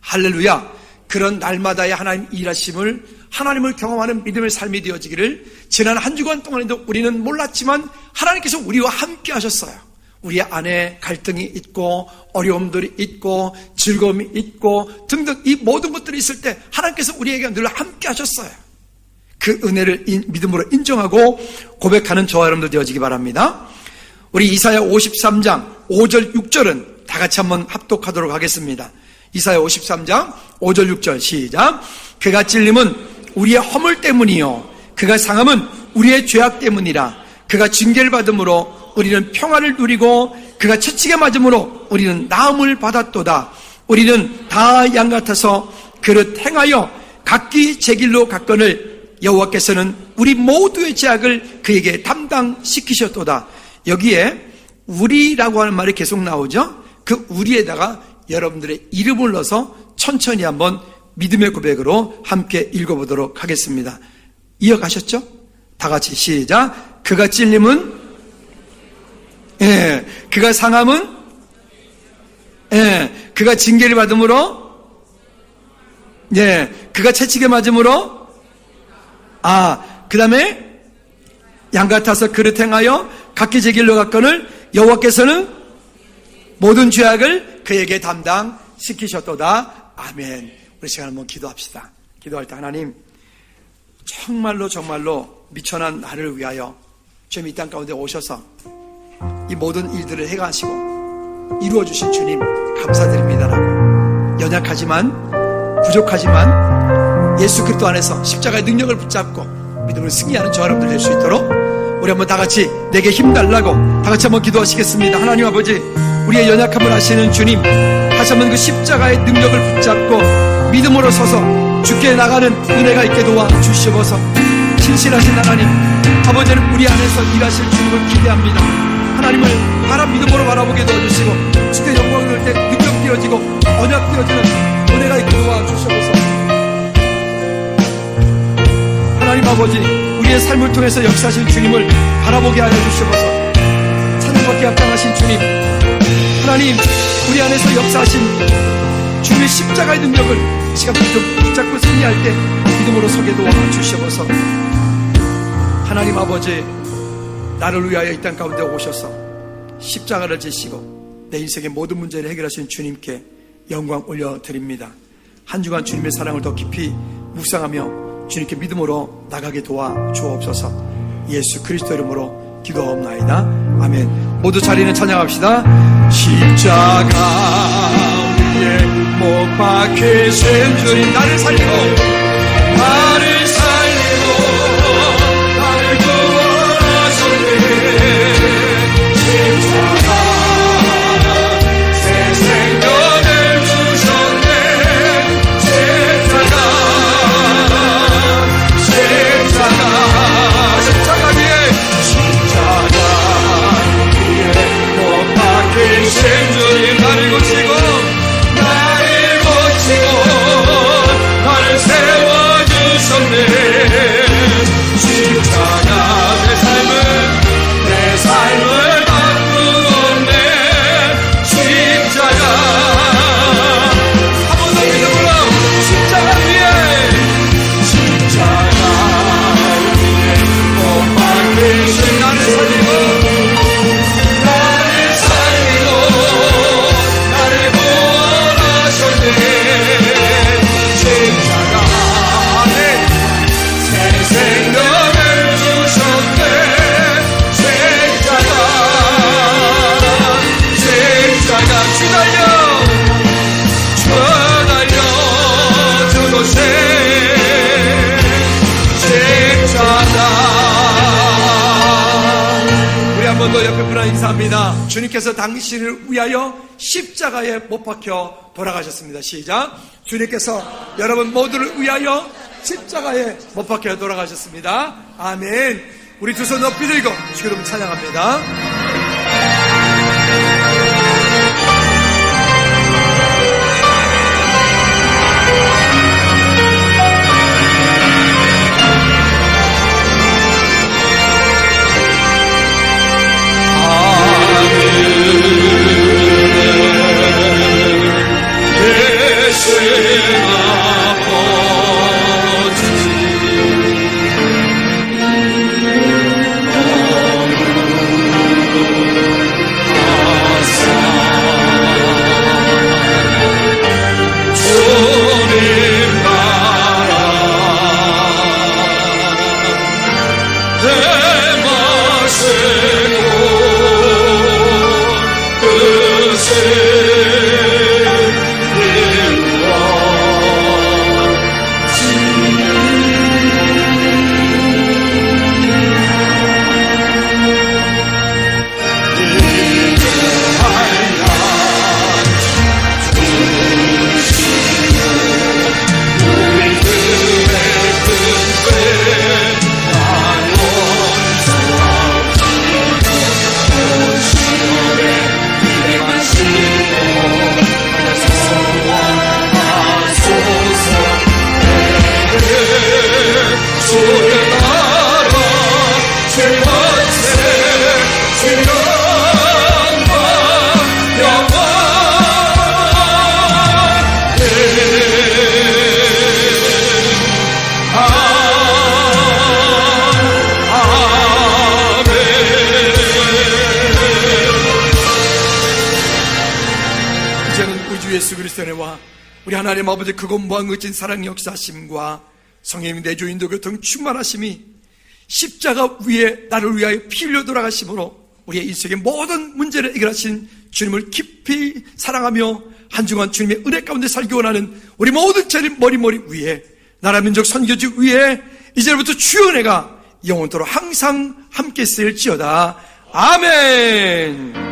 할렐루야. 그런 날마다의 하나님 일하심을, 하나님을 경험하는 믿음의 삶이 되어지기를 지난 한 주간 동안에도 우리는 몰랐지만 하나님께서 우리와 함께 하셨어요. 우리 안에 갈등이 있고 어려움들이 있고 즐거움이 있고 등등 이 모든 것들이 있을 때 하나님께서 우리에게 늘 함께 하셨어요. 그 은혜를 믿음으로 인정하고 고백하는 저와 여러분들 되어지기 바랍니다. 우리 이사야 53장 5절 6절은 다 같이 한번 합독하도록 하겠습니다. 이사야 53장 5절 6절 시작. 그가 찔림은 우리의 허물 때문이요 그가 상함은 우리의 죄악 때문이라. 그가 징계를 받음으로 우리는 평안을 누리고 그가 채찍에 맞음으로 우리는 나음을 받았도다. 우리는 다 양같아서 그릇 행하여 각기 제 길로 갔거늘 여호와께서는 우리 모두의 죄악을 그에게 담당시키셨도다. 여기에 우리라고 하는 말이 계속 나오죠. 그 우리에다가 여러분들의 이름을 넣어서 천천히 한번 믿음의 고백으로 함께 읽어보도록 하겠습니다. 이어가셨죠? 다 같이 시작. 그가 찔림은 그가 상함은 그가 징계를 받음으로 그가 채찍에 맞음으로 그 다음에 양같아서 그릇 행하여 각기 제 길로 갔거늘 여호와께서는 모든 죄악을 그에게 담당시키셨도다. 아멘. 우리 시간 한번 기도합시다. 기도할 때 하나님, 정말로 미천한 나를 위하여 주님 이 땅 가운데 오셔서 이 모든 일들을 해가시고 이루어주신 주님 감사드립니다라고, 연약하지만 부족하지만 예수 그리스도 안에서 십자가의 능력을 붙잡고 믿음을 승리하는 저와 여러분들 될 수 있도록 우리 한번 다 같이 내게 힘달라고 다 같이 한번 기도하시겠습니다. 하나님 아버지, 우리의 연약함을 아시는 주님, 다시 한번 그 십자가의 능력을 붙잡고 믿음으로 서서 주께 나가는 은혜가 있게 도와주시옵소서. 신실하신 하나님, 아버지는 우리 안에서 일하실 주님을 기대합니다. 하나님을 믿음으로 바라보게 도와주시고 주께 영광을 돌 때 능력 되어지고 언약 되어지는 은혜가 있게 도와주시옵소서. 하나님 아버지, 우리의 삶을 통해서 역사하신 주님을 바라보게 하여 주시옵소서. 찬양받게 합당하신 주님, 하나님, 우리 안에서 역사하신 주님의 십자가의 능력을 시간부터 좀 붙잡고 승리할 때 믿음으로 서게 도와주시옵소서. 하나님 아버지, 나를 위하여 이 땅 가운데 오셔서 십자가를 지시고 내 인생의 모든 문제를 해결하신 주님께 영광 올려드립니다. 한 주간 주님의 사랑을 더 깊이 묵상하며 주님께 믿음으로 나가게 도와주옵소서. 예수 그리스도 이름으로 기도하옵나이다. 아멘. 모두 자리는 찬양합시다. 십자가 위에 못 박히신 주님, 나를 살리고 나를 구원하셨네. 십자가 새 생명을 주셨네. 십자가 위에 못 박히신 주님, 나를 고치고 나를 세워주셨네. 십자가 내 삶을 바꾸었네. 십자가 한 번 더 믿음으로 십자가 위에 못 박히신 나를 살리고 나를 구원하셨네. 생명을 주셨네. 십자가 주달려 주도세. 십자가. 우리 한 번 더 옆에 분과 인사합니다. 주님께서 당신을 위하여 십자가에 못 박혀 돌아가셨습니다. 시작. 주님께서 여러분 모두를 위하여 십자가에 못 박혀 돌아가셨습니다. 아멘. 우리 두 손 높이 들고 주여 여러분 찬양합니다. 예수 그리스도 안에와 우리 하나님 아버지 크고 무한거진 사랑 역사심과 성령님 내주 인도 교통 충만하심이 십자가 위에 나를 위하여 피 흘려 돌아가심으로 우리의 인생의 모든 문제를 해결하신 주님을 깊이 사랑하며 한 주간 주님의 은혜 가운데 살기 원하는 우리 모든 죄를 머리머리 위에 나라 민족 선교지 위에 이제부터 주의 은혜가 영원토록 항상 함께 쓰일지어다. 아멘.